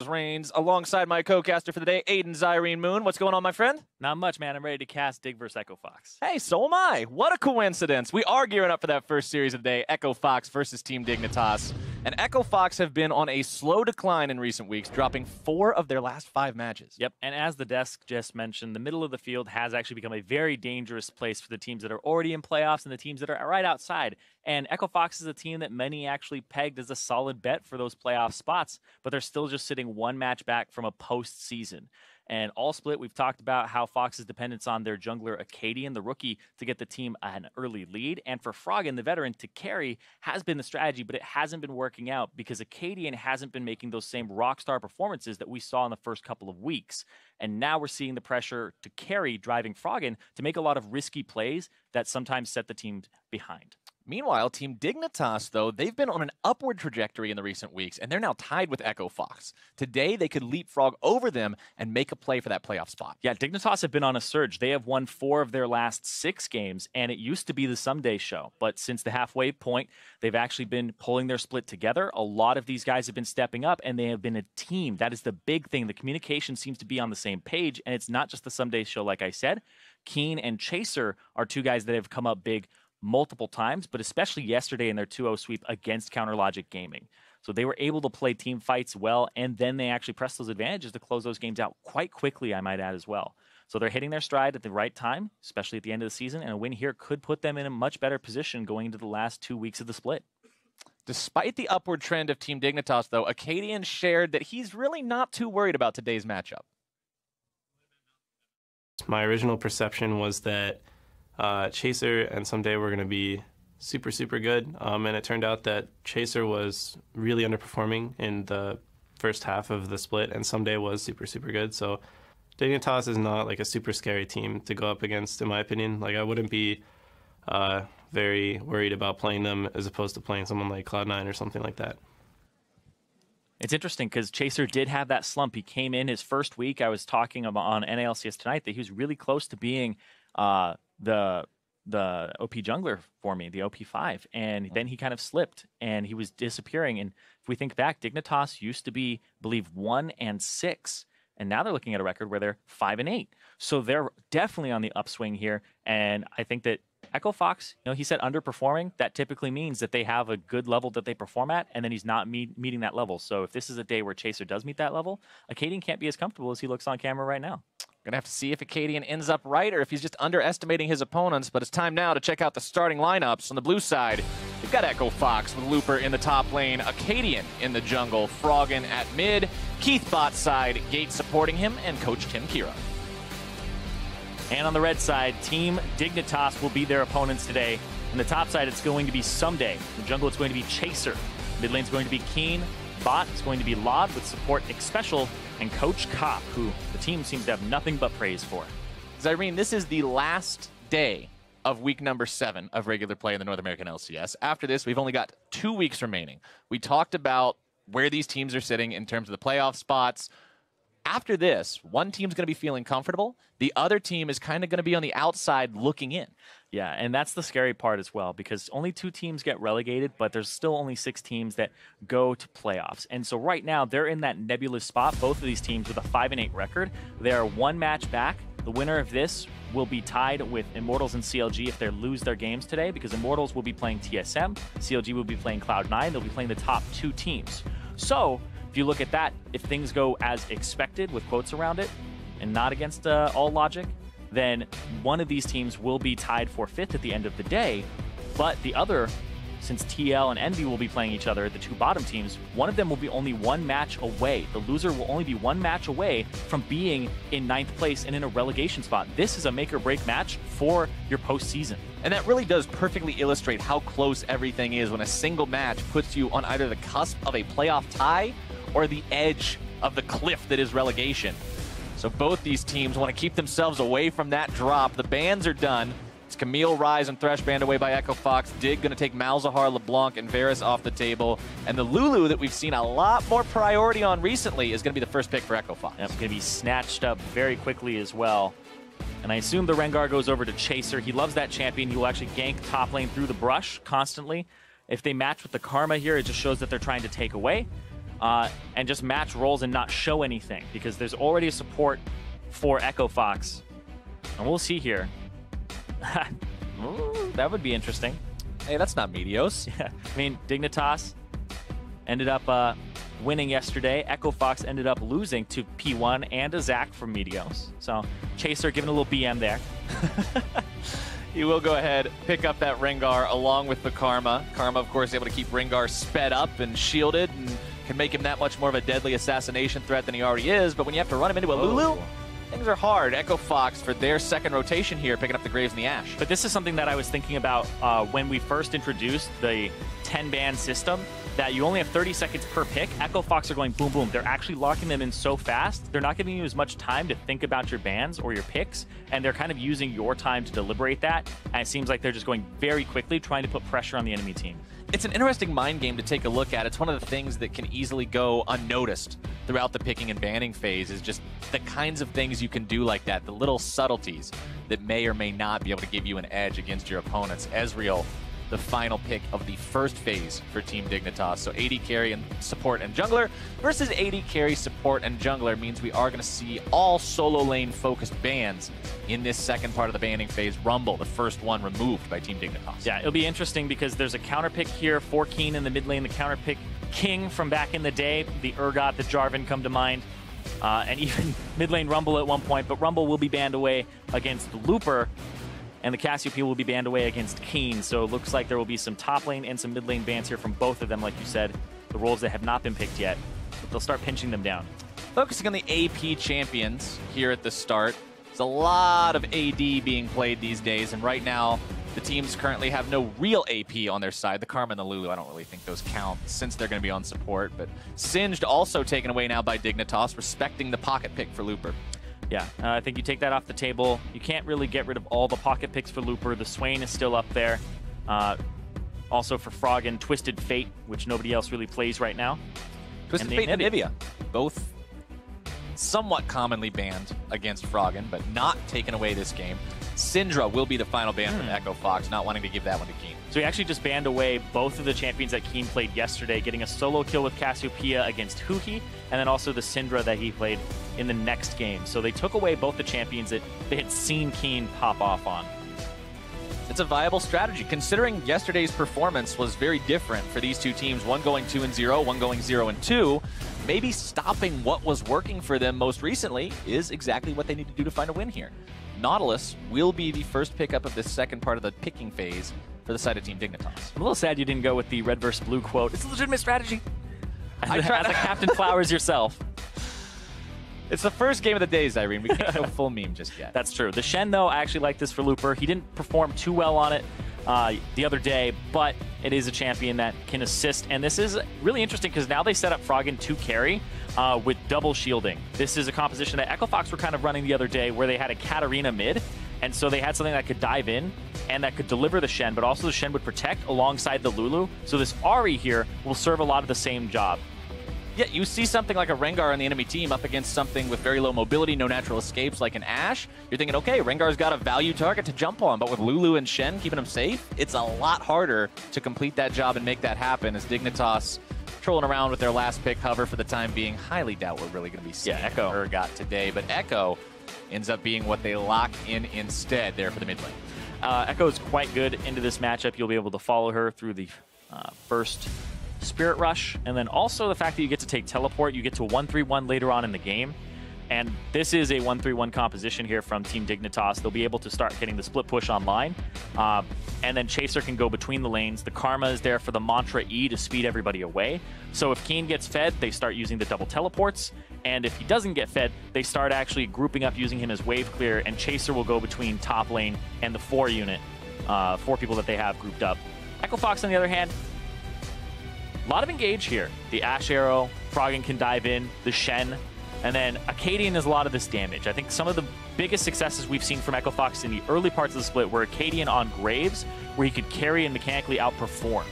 Reigns, alongside my co-caster for the day, Aiden Zyrene Moon. What's going on, my friend? Not much, man. I'm ready to cast Dig vs. Echo Fox. Hey, so am I. What a coincidence. We are gearing up for that first series of the day, Echo Fox versus Team Dignitas. And Echo Fox have been on a slow decline in recent weeks, dropping 4 of their last 5 matches. Yep, and as the desk just mentioned, the middle of the field has actually become a very dangerous place for the teams that are already in playoffs and the teams that are right outside. And Echo Fox is a team that many actually pegged as a solid bet for those playoff spots, but they're still just sitting 1 match back from a postseason. And all split, we've talked about how Fox's dependence on their jungler Acadian, the rookie, to get the team an early lead. And for Froggen, the veteran, to carry has been the strategy, but it hasn't been working out because Acadian hasn't been making those same rockstar performances that we saw in the first couple of weeks. And now we're seeing the pressure to carry driving Froggen to make a lot of risky plays that sometimes set the team behind. Meanwhile, Team Dignitas, though, they've been on an upward trajectory in the recent weeks, and they're now tied with Echo Fox. Today, they could leapfrog over them and make a play for that playoff spot. Yeah, Dignitas have been on a surge. They have won 4 of their last 6 games, and it used to be the someday show. But since the halfway point, they've actually been pulling their split together. A lot of these guys have been stepping up, and they have been a team. That is the big thing. The communication seems to be on the same page, and it's not just the someday show, like I said. Keen and Chaser are 2 guys that have come up big multiple times, but especially yesterday in their 2-0 sweep against Counterlogic Gaming. So they were able to play team fights well, and then they actually pressed those advantages to close those games out quite quickly, I might add as well. So they're hitting their stride at the right time, especially at the end of the season, and a win here could put them in a much better position going into the last 2 weeks of the split. Despite the upward trend of Team Dignitas, though, Acadian shared that he's really not too worried about today's matchup. My original perception was that Chaser and Someday were going to be super, super good. And it turned out that Chaser was really underperforming in the first half of the split, and Someday was super, super good. So Dignitas is not like a super scary team to go up against, in my opinion. Like, I wouldn't be very worried about playing them as opposed to playing someone like Cloud9 or something like that. It's interesting because Chaser did have that slump. He came in his first week. I was talking about on LCS tonight that he was really close to being the OP jungler for me, the OP5, and then he kind of slipped and he was disappearing. And if we think back, Dignitas used to be, I believe, 1-6, and now they're looking at a record where they're 5-8. So they're definitely on the upswing here, and I think that Echo Fox, he said underperforming. That typically means that they have a good level that they perform at, and then he's not meeting that level. So if this is a day where Chaser does meet that level, Acadian can't be as comfortable as he looks on camera right now. Gonna have to see if Acadian ends up right or if he's just underestimating his opponents, but it's time now to check out the starting lineups. On the blue side, we've got Echo Fox with Looper in the top lane, Acadian in the jungle, Froggen at mid, Keith bot side, Gate supporting him, and Coach Tim Kira. And on the red side, Team Dignitas will be their opponents today. On the top side, it's going to be Someday. In the jungle, it's going to be Chaser. Mid lane's going to be Keen. Bot is going to be Laud with support Xpecial, and Coach Kopp, who the team seems to have nothing but praise for. Zyrene, this is the last day of week number 7 of regular play in the North American LCS. After this, we've only got 2 weeks remaining. We talked about where these teams are sitting in terms of the playoff spots. After this, one team's going to be feeling comfortable. The other team is kind of going to be on the outside looking in. Yeah, and that's the scary part as well, because only 2 teams get relegated, but there's still only 6 teams that go to playoffs. And so right now, they're in that nebulous spot, both of these teams with a 5-8 record. They are 1 match back. The winner of this will be tied with Immortals and CLG if they lose their games today, because Immortals will be playing TSM, CLG will be playing Cloud9, they'll be playing the top 2 teams. So if you look at that, if things go as expected with quotes around it and not against all logic, then one of these teams will be tied for 5th at the end of the day. But the other, since TL and Envy will be playing each other, the 2 bottom teams, one of them will be only 1 match away. The loser will only be 1 match away from being in 9th place and in a relegation spot. This is a make or break match for your postseason. And that really does perfectly illustrate how close everything is when a single match puts you on either the cusp of a playoff tie or the edge of the cliff that is relegation. So both these teams want to keep themselves away from that drop. The bans are done. It's Camille, Rise, and Thresh banned away by Echo Fox. Dig going to take Malzahar, LeBlanc, and Varus off the table. And the Lulu that we've seen a lot more priority on recently is going to be the first pick for Echo Fox. That's going to be snatched up very quickly as well. And I assume the Rengar goes over to Chaser. He loves that champion. He will actually gank top lane through the brush constantly. If they match with the Karma here, it just shows that they're trying to take away. and just match roles and not show anything, because there's already a support for Echo Fox. And we'll see here. Ooh, that would be interesting. Hey, that's not Meteos. Yeah. I mean, Dignitas ended up winning yesterday. Echo Fox ended up losing to P1 and a Zach from Meteos. So Chaser giving a little BM there. He will go ahead, pick up that Rengar along with the Karma. Karma, of course, able to keep Rengar sped up and shielded and can make him that much more of a deadly assassination threat than he already is. But when you have to run him into a Lulu, things are hard. Echo Fox for their second rotation here, picking up the Graves and the Ashe. But this is something that I was thinking about when we first introduced the 10-ban system, that you only have 30 seconds per pick. Echo Fox are going boom, boom. They're actually locking them in so fast, they're not giving you as much time to think about your bans or your picks, and they're kind of using your time to deliberate that, and it seems like they're just going very quickly, trying to put pressure on the enemy team. It's an interesting mind game to take a look at. It's one of the things that can easily go unnoticed throughout the picking and banning phase, is just the kinds of things you can do like that, the little subtleties that may or may not be able to give you an edge against your opponents. Ezreal, the final pick of the first phase for Team Dignitas. So AD carry and support and jungler versus AD carry, support, and jungler means we are going to see all solo lane focused bans in this second part of the banning phase. Rumble, the first one removed by Team Dignitas. Yeah, it'll be interesting because there's a counter pick here for Keen in the mid lane, the counter pick King from back in the day, the Urgot, the Jarvan come to mind, and even mid lane Rumble at one point, but Rumble will be banned away against the Looper, and the Cassiopeia will be banned away against Keen. So it looks like there will be some top lane and some mid lane bans here from both of them, like you said, the roles that have not been picked yet. But they'll start pinching them down. Focusing on the AP champions here at the start. There's a lot of AD being played these days, and right now the teams currently have no real AP on their side. The Karma and the Lulu, I don't really think those count since they're going to be on support. But Singed also taken away now by Dignitas, respecting the pocket pick for Looper. Yeah, I think you take that off the table. You can't really get rid of all the pocket picks for Looper. The Swain is still up there. Also for Froggen, Twisted Fate, which nobody else really plays right now. Twisted Fate and Anivia, both somewhat commonly banned against Froggen, but not taken away this game. Syndra will be the final ban from Echo Fox, not wanting to give that one to Keen. So he actually just banned away both of the champions that Keen played yesterday, getting a solo kill with Cassiopeia against Huhi, and then also the Syndra that he played in the next game. So they took away both the champions that they had seen Keen pop off on. It's a viable strategy, considering yesterday's performance was very different for these two teams, one going 2-0, one going 0-2. Maybe stopping what was working for them most recently is exactly what they need to do to find a win here. Nautilus will be the first pickup of this second part of the picking phase for the side of Team Dignitas. I'm a little sad you didn't go with the red versus blue quote. It's a legitimate strategy. As a Captain Flowers yourself. It's the first game of the day, Zyrene. We can't go full meme just yet. That's true. The Shen, though, I actually like this for Looper. He didn't perform too well on it the other day, but it is a champion that can assist. And this is really interesting because now they set up Froggen to carry with double shielding. This is a composition that Echo Fox were kind of running the other day where they had a Katarina mid, and so they had something that could dive in and that could deliver the Shen, but also the Shen would protect alongside the Lulu. So this Ahri here will serve a lot of the same job. Yeah, you see something like a Rengar on the enemy team up against something with very low mobility, no natural escapes like an Ashe. You're thinking, okay, Rengar's got a value target to jump on, but with Lulu and Shen keeping him safe, it's a lot harder to complete that job and make that happen as Dignitas trolling around with their last pick hover for the time being. Highly doubt we're really going to be seeing Echo Urgot today, but Echo ends up being what they lock in instead there for the mid lane. Echo is quite good into this matchup. You'll be able to follow her through the first Spirit Rush, and then also the fact that you get to take Teleport. You get to 1-3-1 later on in the game, and this is a 1-3-1 composition here from Team Dignitas. They'll be able to start getting the split push online, and then Chaser can go between the lanes. The Karma is there for the Mantra E to speed everybody away. So if Keen gets fed, they start using the double teleports, and if he doesn't get fed, they start actually grouping up using him as wave clear, and Chaser will go between top lane and the 4 unit, 4 people that they have grouped up. Echo Fox, on the other hand, a lot of engage here. The Ashe Arrow, Froggen can dive in, the Shen, and then Acadian is a lot of this damage. I think some of the biggest successes we've seen from Echo Fox in the early parts of the split were Acadian on Graves, where he could carry and mechanically outperform.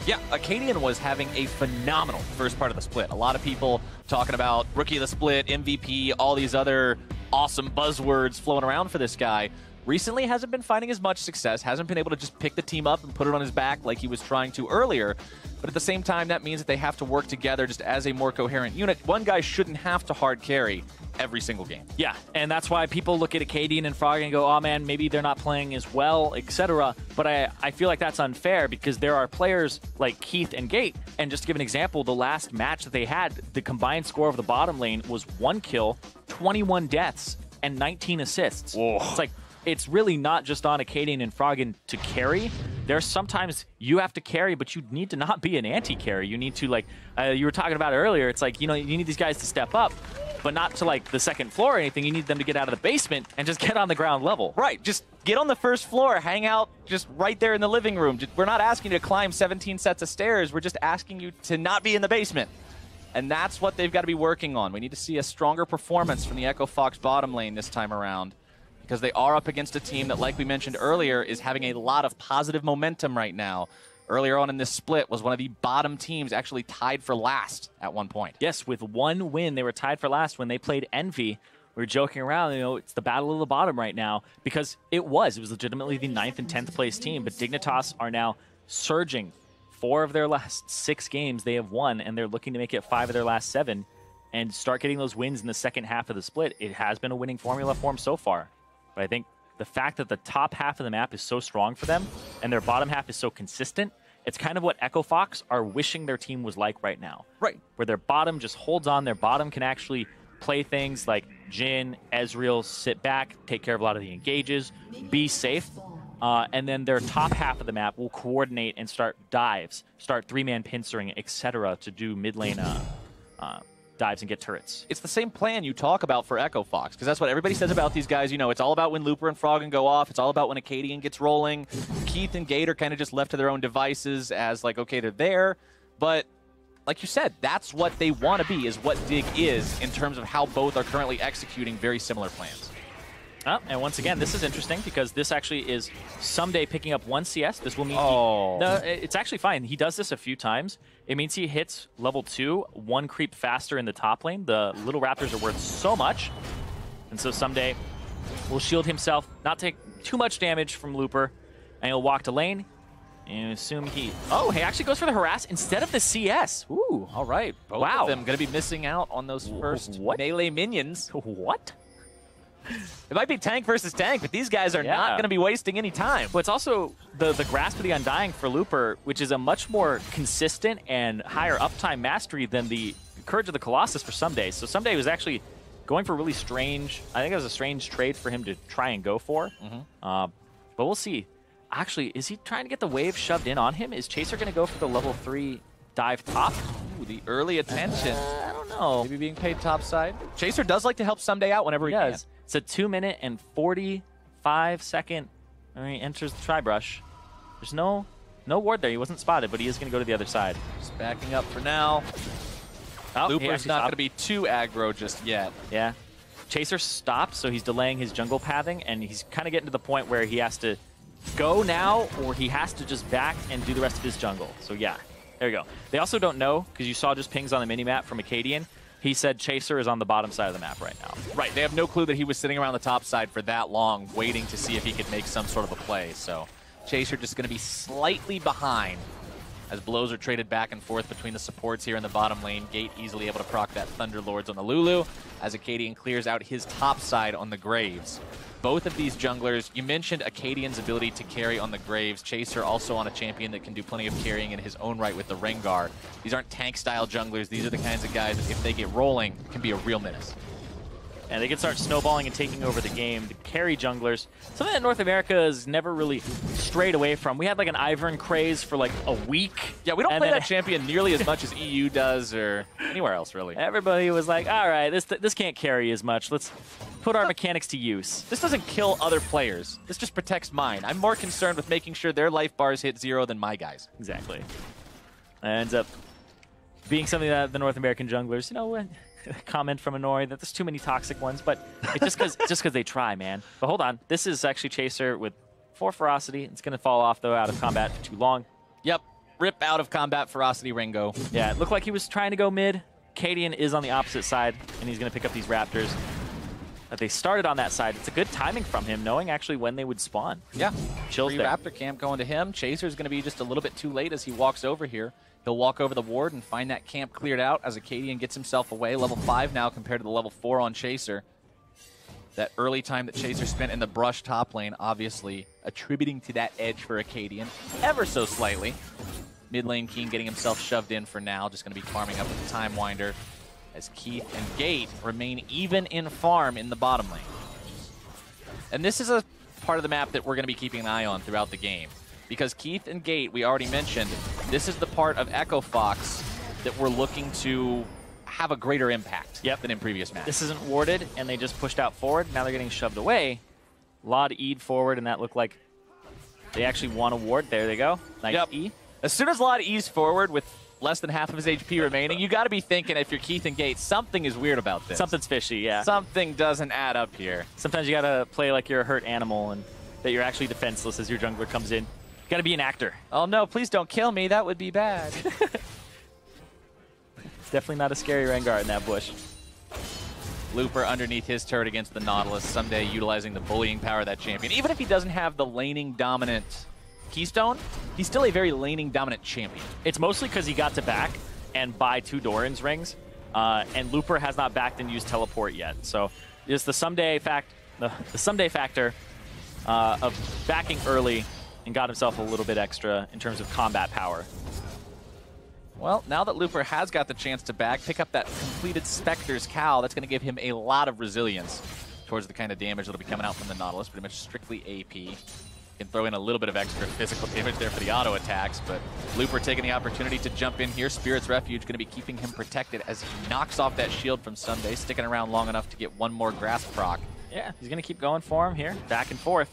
Yeah, Acadian was having a phenomenal first part of the split. A lot of people talking about Rookie of the Split, MVP, all these other awesome buzzwords flowing around for this guy. recently hasn't been finding as much success, hasn't been able to just pick the team up and put it on his back like he was trying to earlier. But at the same time, that means that they have to work together just as a more coherent unit. One guy shouldn't have to hard carry every single game. Yeah, and that's why people look at Acadian and Frog and go, oh man, maybe they're not playing as well, etc. But I feel like that's unfair because there are players like Keith and Gate, and just to give an example, the last match that they had, the combined score of the bottom lane was 1 kill, 21 deaths, and 19 assists. Whoa. It's like, it's really not just on Acadian and Froggen to carry. There's sometimes you have to carry, but you need to not be an anti-carry. You need to, like, you were talking about earlier, it's like, you know, you need these guys to step up, but not to, like, the second floor or anything. You need them to get out of the basement and just get on the ground level. Right, just get on the first floor, hang out just right there in the living room. We're not asking you to climb 17 sets of stairs. We're just asking you to not be in the basement. And that's what they've got to be working on. We need to see a stronger performance from the Echo Fox bottom lane this time around, because they are up against a team that, like we mentioned earlier, is having a lot of positive momentum right now. Earlier on in this split was one of the bottom teams actually tied for last at one point. Yes, with 1 win, they were tied for last when they played Envy. We were joking around, you know, it's the battle of the bottom right now, because it was legitimately the 9th and 10th place team, but Dignitas are now surging. 4 of their last 6 games they have won, and they're looking to make it 5 of their last 7 and start getting those wins in the second half of the split. It has been a winning formula for them so far. But I think the fact that the top half of the map is so strong for them and their bottom half is so consistent, it's kind of what Echo Fox are wishing their team was like right now. Right. Where their bottom just holds on. Their bottom can actually play things like Jhin, Ezreal, sit back, take care of a lot of the engages, be safe. And then their top half of the map will coordinate and start dives, start 3-man pincering, etc. to do mid lane dives and get turrets. It's the same plan you talk about for Echo Fox, because that's what everybody says about these guys. You know, it's all about when Looper and Froggen go off. It's all about when Acadian gets rolling. Keith and Gate are kind of just left to their own devices as, like, okay, they're there. But like you said, that's what they want to be, is what Dig is in terms of how both are currently executing very similar plans. And once again, this is interesting because this actually is Someday picking up 1 CS. This will mean no, it's actually fine. He does this a few times. It means he hits level 2, 1 creep faster in the top lane. The little raptors are worth so much. And so Someday will shield himself, not take too much damage from Looper, and he'll walk to lane and assume he... Oh, he actually goes for the harass instead of the CS. Ooh. All right. Both of them going to be missing out on those first melee minions. What? It might be tank versus tank, but these guys are not going to be wasting any time. But it's also the Grasp of the Undying for Looper, which is a much more consistent and higher uptime mastery than the Courage of the Colossus for Someday. So Someday was actually going for really strange, I think it was a strange trade for him to try and go for. But we'll see. Actually, is he trying to get the wave shoved in on him? Is Chaser going to go for the level 3 dive top? Ooh, the early attention. I don't know. Maybe being paid top side. Chaser does like to help Someday out whenever he can. It's a 2-minute and 45-second. He enters the tri-brush. There's no ward there. He wasn't spotted, but he is going to go to the other side. Just backing up for now. Oh, Looper's not going to be too aggro just yet. Yeah. Chaser stopped, so he's delaying his jungle pathing, and he's kind of getting to the point where he has to go now, or he has to just back and do the rest of his jungle. So yeah, there you go. They also don't know, because you saw just pings on the minimap from Acadian. He said Chaser is on the bottom side of the map right now. Right, they have no clue that he was sitting around the top side for that long, waiting to see if he could make some sort of a play. So Chaser just going to be slightly behind as blows are traded back and forth between the supports here in the bottom lane. Gate easily able to proc that Thunderlords on the Lulu as Acadian clears out his top side on the Graves. Both of these junglers, you mentioned Acadian's ability to carry on the Graves. Chaser also on a champion that can do plenty of carrying in his own right with the Rengar. These aren't tank-style junglers. These are the kinds of guys that, if they get rolling, can be a real menace. And they can start snowballing and taking over the game. The carry junglers, something that North America has never really strayed away from. We had like an Ivern craze for like a week. Yeah, we don't play that champion nearly as much as EU does or anywhere else, really. Everybody was like, all right, this can't carry as much. Let's put our mechanics to use. This doesn't kill other players. This just protects mine. I'm more concerned with making sure their life bars hit 0 than my guys. Exactly. It ends up being something that the North American junglers, you know, comment from Anori that there's too many toxic ones, but it's just because they try, man. But hold on, this is actually Chaser with 4 ferocity. It's going to fall off, though, out of combat for too long. Yep, rip out of combat ferocity Ringo. Yeah, it looked like he was trying to go mid. Cadian is on the opposite side, and he's going to pick up these raptors. that they started on that side. It's a good timing from him, knowing actually when they would spawn. Yeah. Chills there. Raptor camp going to him. Chaser's going to be just a little bit too late as he walks over here. He'll walk over the ward and find that camp cleared out as Acadian gets himself away. Level 5 now compared to the level 4 on Chaser. That early time that Chaser spent in the brush top lane, obviously attributing to that edge for Acadian ever so slightly. Mid lane Keen getting himself shoved in for now, just going to be farming up with the Time Winder as Keith and Gate remain even in farm in the bottom lane. And this is a part of the map that we're going to be keeping an eye on throughout the game. Because Keith and Gate, we already mentioned, this is the part of Echo Fox that we're looking to have a greater impact than in previous matches. This isn't warded, and they just pushed out forward. Now they're getting shoved away. Lod E'd forward, and that looked like they actually won a ward. There they go. Nice E. As soon as Lod E's forward with less than half of his HP remaining, you got to be thinking, if you're Keith and Gate, something is weird about this. Something's fishy, yeah. Something doesn't add up here. Sometimes you got to play like you're a hurt animal and that you're actually defenseless as your jungler comes in. You got to be an actor. Oh no, please don't kill me. That would be bad. Definitely not a scary Rengar in that bush. Looper underneath his turret against the Nautilus, someday utilizing the bullying power of that champion. Even if he doesn't have the laning dominant Keystone, he's still a very laning dominant champion. It's mostly because he got to back and buy 2 Doran's rings, and Looper has not backed and used teleport yet. So just the someday factor of backing early and got himself a little bit extra in terms of combat power. Well, now that Looper has got the chance to back, pick up that completed Spectre's Cowl, that's going to give him a lot of resilience towards the kind of damage that'll be coming out from the Nautilus, pretty much strictly AP. Can throw in a little bit of extra physical damage there for the auto attacks, but Looper taking the opportunity to jump in here. Spirit's Refuge going to be keeping him protected as he knocks off that shield from Sunday, sticking around long enough to get one more grasp proc. Yeah, he's going to keep going for him here, back and forth.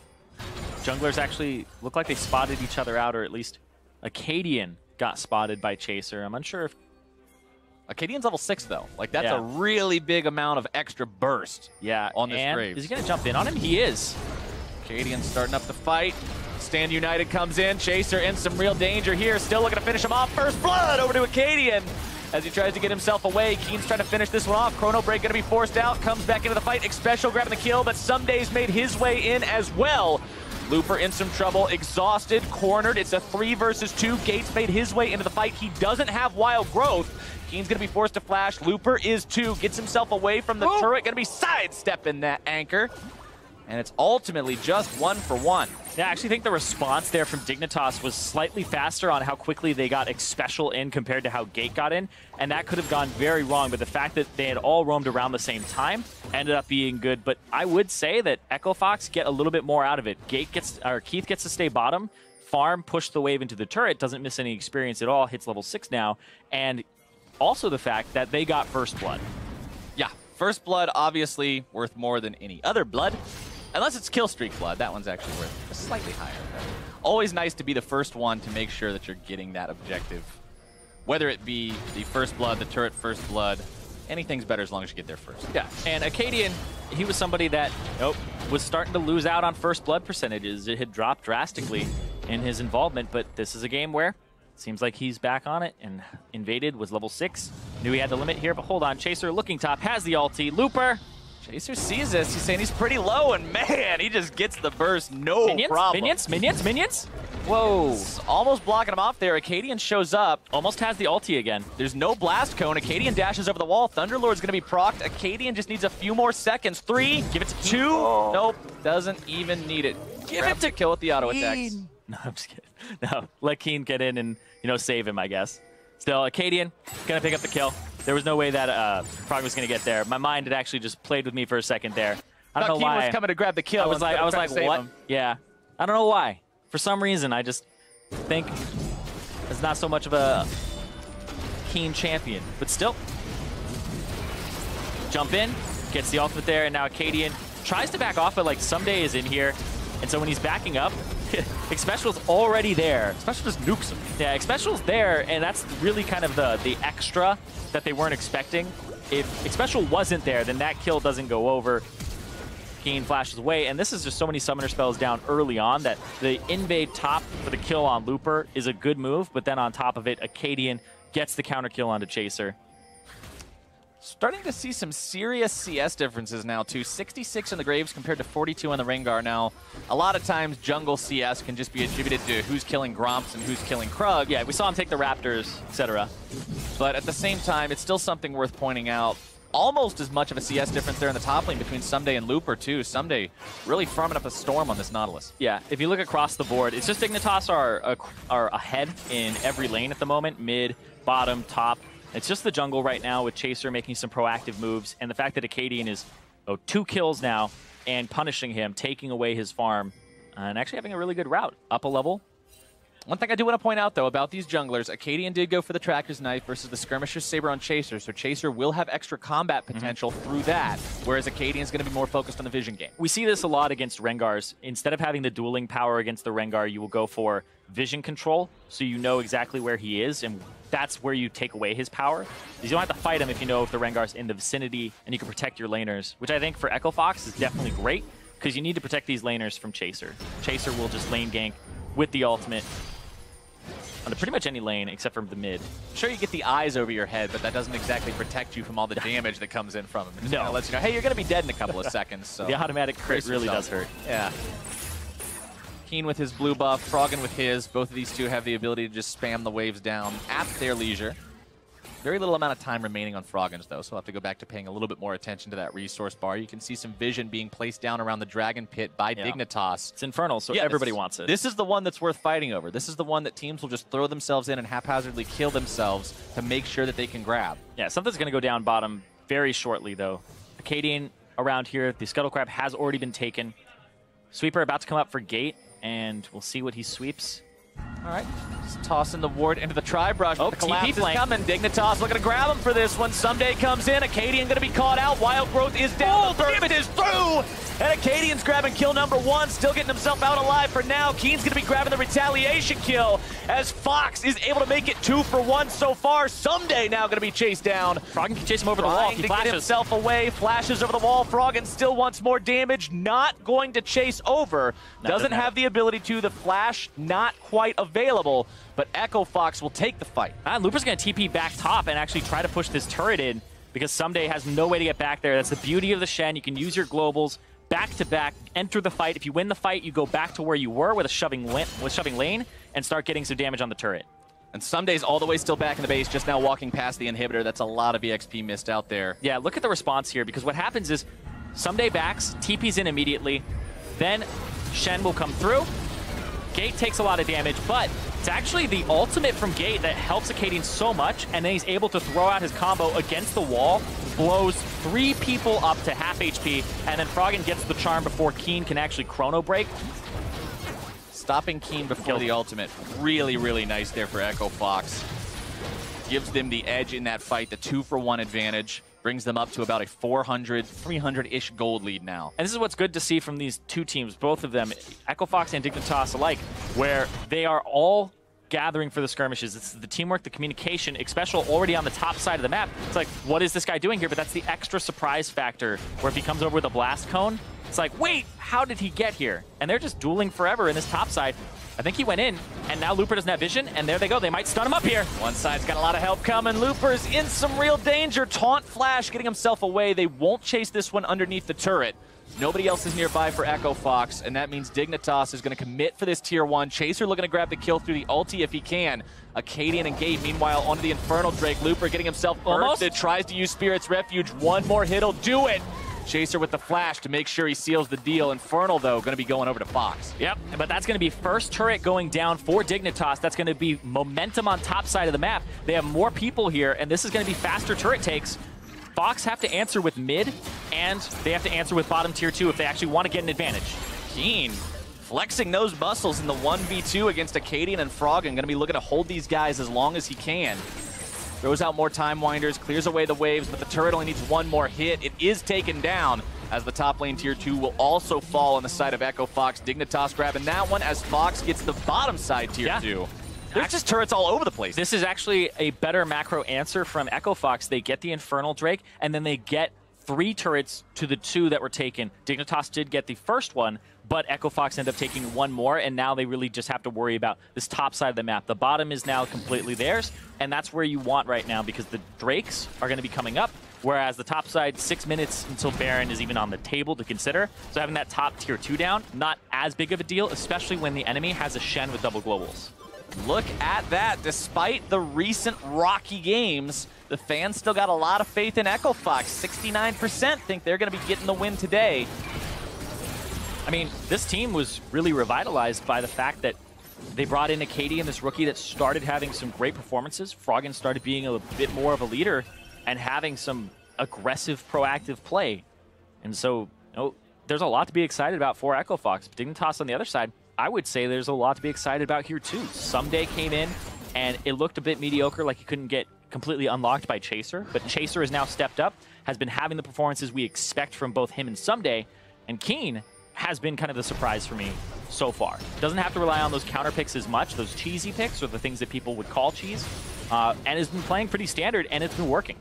Junglers actually look like they spotted each other out, or at least Acadian got spotted by Chaser. I'm unsure if... Acadian's level 6, though. Like, that's a really big amount of extra burst on this Graves. Is he going to jump in on him? He is. Acadian starting up the fight. Stand United comes in. Chaser in some real danger here. Still looking to finish him off. First blood over to Acadian as he tries to get himself away. Keen's trying to finish this one off. Chrono Break going to be forced out. Comes back into the fight. Xpecial grabbing the kill, but Someday's made his way in as well. Looper in some trouble, exhausted, cornered. It's a 3 versus 2. Gates made his way into the fight. He doesn't have Wild Growth. Keen's going to be forced to flash. Looper is 2. Gets himself away from the turret. Going to be sidestepping that anchor. And it's ultimately just 1-for-1. Yeah, I actually think the response there from Dignitas was slightly faster on how quickly they got Xpecial in compared to how Gate got in, and that could have gone very wrong, but the fact that they had all roamed around the same time ended up being good. But I would say that Echo Fox get a little bit more out of it. Keith gets to stay bottom, farm, push the wave into the turret, doesn't miss any experience at all, hits level 6 now, and also the fact that they got First Blood. Yeah, First Blood obviously worth more than any other blood. Unless it's kill streak blood, that one's actually worth slightly higher. Always nice to be the first one to make sure that you're getting that objective. Whether it be the first blood, the turret first blood, anything's better as long as you get there first. Yeah, and Acadian, he was somebody that was starting to lose out on first blood percentages. It had dropped drastically in his involvement, but this is a game where it seems like he's back on it, and Invaded was level 6. Knew he had the limit here, but hold on. Chaser looking top, has the ulti. Looper. Chaser sees this. He's saying he's pretty low, and man, he just gets the burst. No problem. Minions. Whoa. Almost blocking him off there. Acadian shows up. Almost has the ulti again. There's no blast cone. Acadian dashes over the wall. Thunderlord's going to be procced. Acadian just needs a few more seconds. 3. Give it to 2. Oh. Nope. Doesn't even need it. Give it to kill with the auto attacks. No, I'm just kidding. No, let Keen get in and, save him, I guess. Still, Acadian going to pick up the kill. There was no way that Prog was going to get there. My mind had actually just played with me for a second there. I don't know why. Keen was coming to grab the kill. I was like, what? Yeah. I don't know why. For some reason, I just think it's not so much of a Keen champion. But still, jump in, gets the ultimate there, and now Acadian tries to back off, but like Someday is in here. And so when he's backing up, Xpecial's already there. Xpecial just nukes him. Yeah, Xpecial's there, and that's really kind of the extra that they weren't expecting. If Xpecial wasn't there, then that kill doesn't go over. Keen flashes away, and this is just so many summoner spells down early on that the invade top for the kill on Looper is a good move, but then on top of it, Acadian gets the counter kill onto Chaser. Starting to see some serious CS differences now, too. 66 in the Graves compared to 42 in the Rengar. Now, a lot of times jungle CS can just be attributed to who's killing Gromps and who's killing Krug. Yeah, we saw him take the Raptors, etc. But at the same time, it's still something worth pointing out. Almost as much of a CS difference there in the top lane between Someday and Looper, too. Someday really farming up a storm on this Nautilus. Yeah, if you look across the board, it's just Dignitas are ahead in every lane at the moment. Mid, bottom, top. It's just the jungle right now with Chaser making some proactive moves, and the fact that Acadian is 2 kills now and punishing him, taking away his farm, and actually having a really good route up a level. One thing I do want to point out, though, about these junglers, Acadian did go for the Tracker's Knife versus the Skirmisher's Saber on Chaser, so Chaser will have extra combat potential through that, whereas Acadian's going to be more focused on the vision game. We see this a lot against Rengars. Instead of having the dueling power against the Rengar, you will go for vision control, so you know exactly where he is, and that's where you take away his power. You don't have to fight him if you know if the Rengar's in the vicinity, and you can protect your laners, which I think for Echo Fox is definitely great, because you need to protect these laners from Chaser. Chaser will just lane gank with the ultimate onto pretty much any lane except for the mid. Sure, you get the eyes over your head, but that doesn't exactly protect you from all the damage that comes in from him. It just kind of lets you know, hey, you're going to be dead in a couple of seconds. So the automatic crit really does hurt. Yeah. Keen with his blue buff, Froggen with his. Both of these two have the ability to just spam the waves down at their leisure. Very little amount of time remaining on Froggen's, though, so we'll have to go back to paying a little bit more attention to that resource bar. You can see some vision being placed down around the Dragon Pit by Dignitas. It's Infernal, so everybody wants it. This is the one that's worth fighting over. This is the one that teams will just throw themselves in and haphazardly kill themselves to make sure that they can grab. Yeah, something's going to go down bottom very shortly, though. Acadian around here. The Scuttle Crab has already been taken. Sweeper about to come up for Gate, and we'll see what he sweeps. All right, just tossing the ward into the tri-brush. Oh, the collapse TP is coming. Dignitas looking to grab him for this one. Someday comes in. Acadian going to be caught out. Wild Growth is down. The Burst is through. And Acadian's grabbing kill number 1. Still getting himself out alive for now. Keen's going to be grabbing the retaliation kill as Fox is able to make it 2 for 1 so far. Someday now going to be chased down. Froggen can chase him over the wall. He flashes. Get himself away. Flashes over the wall. Froggen still wants more damage. Not going to chase over. Doesn't have the ability to. The flash not quite available. But Echo Fox will take the fight. Looper's going to TP back top and actually try to push this turret in because Someday has no way to get back there. That's the beauty of the Shen. You can use your globals back to back, enter the fight. If you win the fight, you go back to where you were with a shoving lane and start getting some damage on the turret. And Someday's all the way still back in the base, just now walking past the inhibitor. That's a lot of EXP missed out there. Yeah, look at the response here, because what happens is Someday backs, TP's in immediately, then Shen will come through. Gate takes a lot of damage, but it's actually the ultimate from Gate that helps Acadian so much, and then he's able to throw out his combo against the wall, blows 3 people up to half HP, and then Froggen gets the charm before Keen can actually chrono break. Stopping Keen before the ultimate. Really, really nice there for Echo Fox. Gives them the edge in that fight, the 2 for 1 advantage. Brings them up to about a 400, 300-ish gold lead now. And this is what's good to see from these two teams, both of them, Echo Fox and Dignitas alike, where they are all gathering for the skirmishes. It's the teamwork, the communication, especially already on the top side of the map. It's like, what is this guy doing here? But that's the extra surprise factor, where if he comes over with a blast cone, it's like, wait, how did he get here? And they're just dueling forever in this top side. I think he went in, and now Looper doesn't have vision, and there they go. They might stun him up here. One side's got a lot of help coming. Looper's in some real danger. Taunt Flash getting himself away. They won't chase this one underneath the turret. Nobody else is nearby for Echo Fox, and that means Dignitas is going to commit for this tier 1. Chaser looking to grab the kill through the ulti if he can. Acadian and Gate, meanwhile, onto the Infernal Drake. Looper getting himself bursted, tries to use Spirit's Refuge. One more hit'll do it. Chaser with the flash to make sure he seals the deal. Infernal, though, going to be going over to Fox. Yep, but that's going to be first turret going down for Dignitas. That's going to be momentum on top side of the map. They have more people here, and this is going to be faster turret takes. Fox have to answer with mid, and they have to answer with bottom tier 2 if they actually want to get an advantage. Keen flexing those muscles in the 1v2 against Acadian and Froggen. Going to be looking to hold these guys as long as he can. Throws out more Time Winders, clears away the waves, but the turret only needs one more hit. It is taken down as the top lane tier 2 will also fall on the side of Echo Fox. Dignitas grabbing that one as Fox gets the bottom side tier 2. There's just turrets all over the place. This is actually a better macro answer from Echo Fox. They get the Infernal Drake, and then they get 3 turrets to the 2 that were taken. Dignitas did get the first one, but Echo Fox ended up taking 1 more, and now they really just have to worry about this top side of the map. The bottom is now completely theirs, and that's where you want right now, because the Drakes are going to be coming up. Whereas the top side, 6 minutes until Baron is even on the table to consider. So having that top tier 2 down, not as big of a deal, especially when the enemy has a Shen with double globals. Look at that. Despite the recent rocky games, the fans still got a lot of faith in Echo Fox. 69% think they're going to be getting the win today. I mean, this team was really revitalized by the fact that they brought in Acadian, this rookie that started having some great performances. Froggen started being a bit more of a leader and having some aggressive, proactive play. And so, there's a lot to be excited about for Echo Fox. Dignitas on the other side, I would say there's a lot to be excited about here too. Someday came in, and it looked a bit mediocre, like he couldn't get completely unlocked by Chaser. But Chaser has now stepped up, has been having the performances we expect from both him and Someday. And Keen has been kind of the surprise for me so far. Doesn't have to rely on those counter picks as much, those cheesy picks, or the things that people would call cheese, and has been playing pretty standard, and it's been working.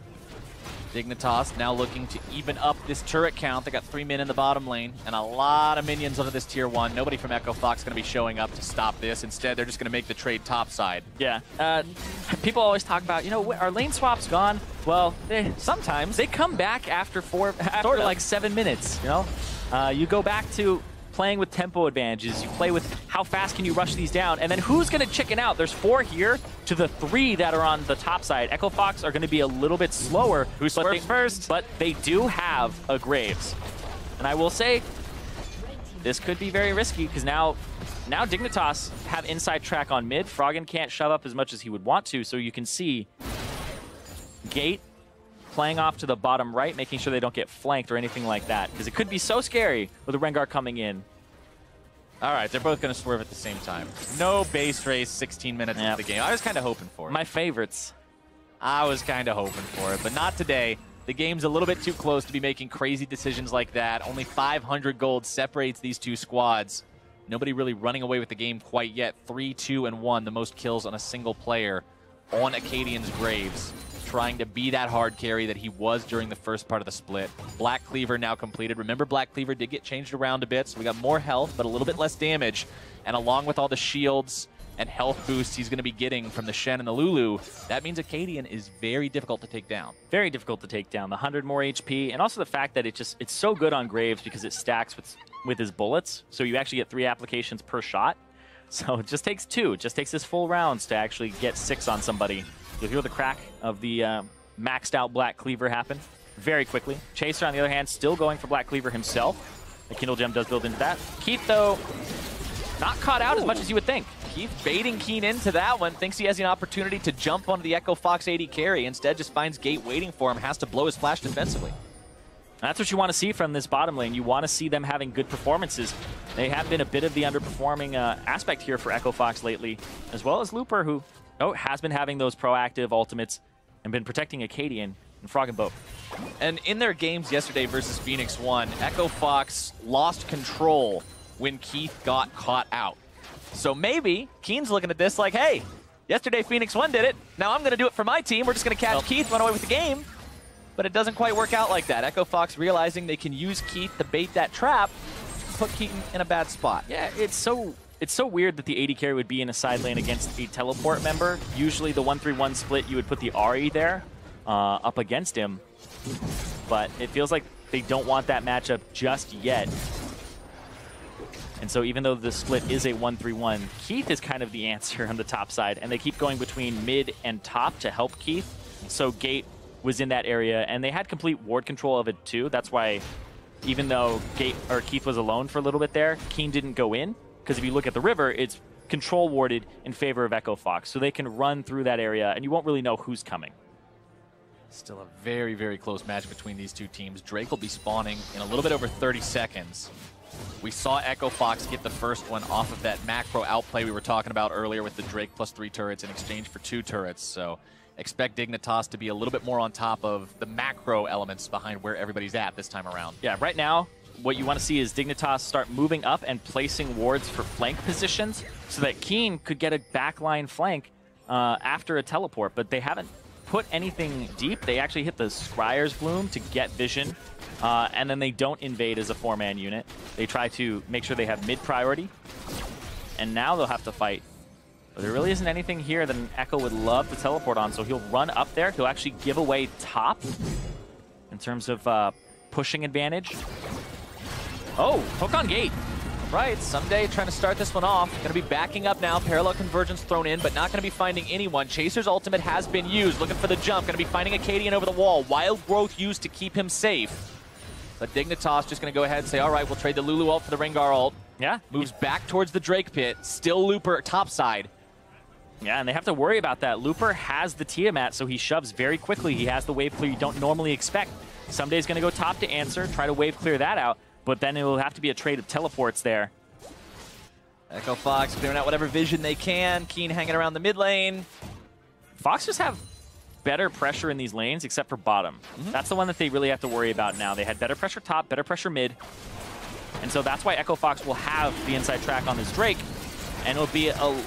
Dignitas now looking to even up this turret count. They got 3 men in the bottom lane and a lot of minions under this tier 1. Nobody from Echo Fox going to be showing up to stop this. Instead, they're just going to make the trade topside. Yeah. People always talk about, our lane swap's gone. Well, sometimes they come back after like 7 minutes, you go back to playing with tempo advantages. You play with how fast can you rush these down, and then who's going to chicken out? There's 4 here to the 3 that are on the top side. Echo Fox are going to be a little bit slower. Who swerves first? But they do have a Graves. And I will say, this could be very risky, because now Dignitas have inside track on mid. Froggen can't shove up as much as he would want to, so you can see Gate playing off to the bottom right, making sure they don't get flanked or anything like that, because it could be so scary with the Rengar coming in. All right, they're both going to swerve at the same time. No base race, 16 minutes into the game. I was kind of hoping for it. My favorites. I was kind of hoping for it, but not today. The game's a little bit too close to be making crazy decisions like that. Only 500 gold separates these two squads. Nobody really running away with the game quite yet. 3, 2, and 1, the most kills on a single player on Acadian's Graves, trying to be that hard carry that he was during the first part of the split. Black Cleaver now completed. Remember, Black Cleaver did get changed around a bit, so we got more health, but a little bit less damage. And along with all the shields and health boosts he's going to be getting from the Shen and the Lulu, that means Acadian is very difficult to take down. Very difficult to take down. The 100 more HP, and also the fact that it's so good on Graves because it stacks with his bullets, so you actually get 3 applications per shot. So it just takes 2. It just takes this full rounds to actually get 6 on somebody. You'll hear the crack of the maxed out Black Cleaver happen very quickly. Chaser, on the other hand, still going for Black Cleaver himself. The Kindle Gem does build into that. Keith, though, not caught out as much as you would think. Keith baiting Keen into that one. Thinks he has an opportunity to jump onto the Echo Fox AD carry. Instead, just finds Gate waiting for him. Has to blow his flash defensively. That's what you want to see from this bottom lane. You want to see them having good performances. They have been a bit of the underperforming aspect here for Echo Fox lately, as well as Looper, who has been having those proactive ultimates and been protecting Acadian and Froggen both. And in their games yesterday versus Phoenix 1, Echo Fox lost control when Keith got caught out. So maybe Keen's looking at this like, hey, yesterday Phoenix 1 did it. Now I'm going to do it for my team. We're just going to catch Keith, run away with the game. But it doesn't quite work out like that. Echo Fox realizing they can use Keith to bait that trap, put Keaton in a bad spot. Yeah, it's so weird that the AD carry would be in a side lane against a teleport member. Usually the 1-3-1 split, you would put the Ahri there up against him. But it feels like they don't want that matchup just yet. And so even though the split is a 1-3-1, Keith is kind of the answer on the top side. And they keep going between mid and top to help Keith. So Gate was in that area, and they had complete ward control of it too. That's why even though Keith was alone for a little bit there, Keen didn't go in. Because if you look at the river, it's control warded in favor of Echo Fox. So they can run through that area, and you won't really know who's coming. Still a very, very close match between these two teams. Drake will be spawning in a little bit over 30 seconds. We saw Echo Fox get the first one off of that macro outplay we were talking about earlier with the Drake plus 3 turrets in exchange for 2 turrets. So expect Dignitas to be a little bit more on top of the macro elements behind where everybody's at this time around. Yeah, right now, what you want to see is Dignitas start moving up and placing wards for flank positions so that Keen could get a backline flank after a teleport, but they haven't put anything deep. They actually hit the Scryer's Bloom to get vision, and then they don't invade as a 4-man unit. They try to make sure they have mid priority, and now they'll have to fight. But there really isn't anything here that an Echo would love to teleport on, so he'll run up there. He'll actually give away top, in terms of pushing advantage. Oh, hook on gate. Right, Someday trying to start this one off. Going to be backing up now. Parallel convergence thrown in, but not going to be finding anyone. Chaser's ultimate has been used. Looking for the jump. Going to be finding Acadian over the wall. Wild Growth used to keep him safe. But Dignitas just going to go ahead and say, all right, we'll trade the Lulu ult for the Rengar ult. Yeah. Moves back towards the Drake pit. Still Looper topside. Yeah, and they have to worry about that. Looper has the Tiamat, so he shoves very quickly. He has the wave clear you don't normally expect. Someday's going to go top to answer, try to wave clear that out, but then it will have to be a trade of teleports there. Echo Fox clearing out whatever vision they can. Keen hanging around the mid lane. Fox just have better pressure in these lanes, except for bottom. That's the one that they really have to worry about now. They had better pressure top, better pressure mid, and so that's why Echo Fox will have the inside track on this Drake, and it'll be a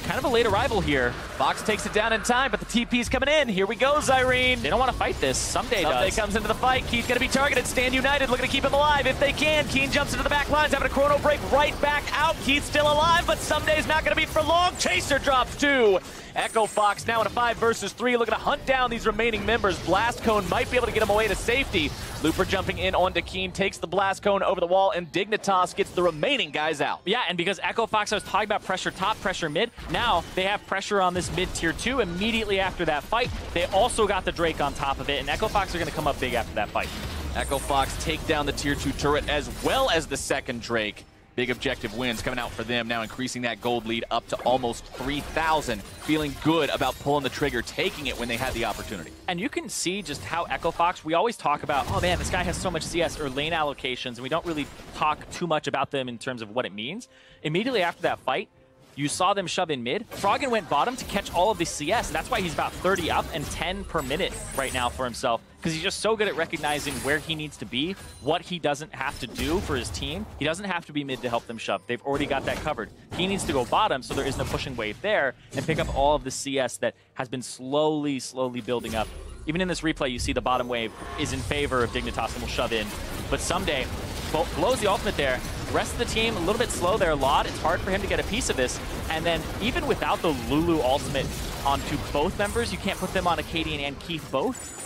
kind of a late arrival here. Fox takes it down in time, but the TP's coming in. Here we go, Zyrene. They don't want to fight this. Someday does. Comes into the fight. Keith's going to be targeted. Stand United looking to keep him alive if they can. Keen jumps into the back lines, having a chrono break right back out. Keith's still alive, but Someday's not going to be for long. Chaser drops 2. Echo Fox now in a 5 versus 3, looking to hunt down these remaining members. Blast Cone might be able to get him away to safety. Looper jumping in onto Keen, takes the Blast Cone over the wall, and Dignitas gets the remaining guys out. Yeah, and because Echo Fox, I was talking about pressure top, pressure mid, now they have pressure on this mid tier 2 immediately after that fight. They also got the Drake on top of it, and Echo Fox are going to come up big after that fight. Echo Fox take down the tier 2 turret as well as the second Drake. Big objective wins coming out for them, now increasing that gold lead up to almost 3,000. Feeling good about pulling the trigger, taking it when they had the opportunity. And you can see just how Echo Fox, we always talk about, oh man, this guy has so much CS or lane allocations, and we don't really talk too much about them in terms of what it means. Immediately after that fight, you saw them shove in mid. Froggen went bottom to catch all of the CS, and that's why he's about 30 up and 10 per minute right now for himself, because he's just so good at recognizing where he needs to be, what he doesn't have to do for his team. He doesn't have to be mid to help them shove. They've already got that covered. He needs to go bottom so there isn't a pushing wave there and pick up all of the CS that has been slowly building up. Even in this replay, you see the bottom wave is in favor of Dignitas and will shove in. But Someday blows the ultimate there. The rest of the team a little bit slow there. Lod, it's hard for him to get a piece of this. And then even without the Lulu ultimate onto both members, you can't put them on Acadian and Keith both.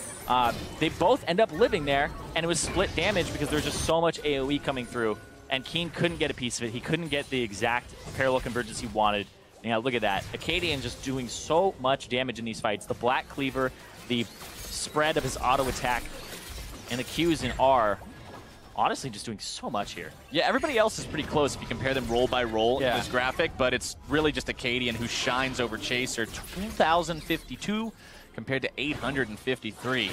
They both end up living there, and it was split damage because there's just so much AoE coming through. And Keen couldn't get a piece of it. He couldn't get the exact parallel convergence he wanted. Now look at that. Acadian just doing so much damage in these fights. The Black Cleaver, the spread of his auto attack, and the Qs in R. Honestly, just doing so much here. Yeah, everybody else is pretty close if you compare them roll by roll in this graphic, but it's really just Acadian who shines over Chaser. 2,052 compared to 853.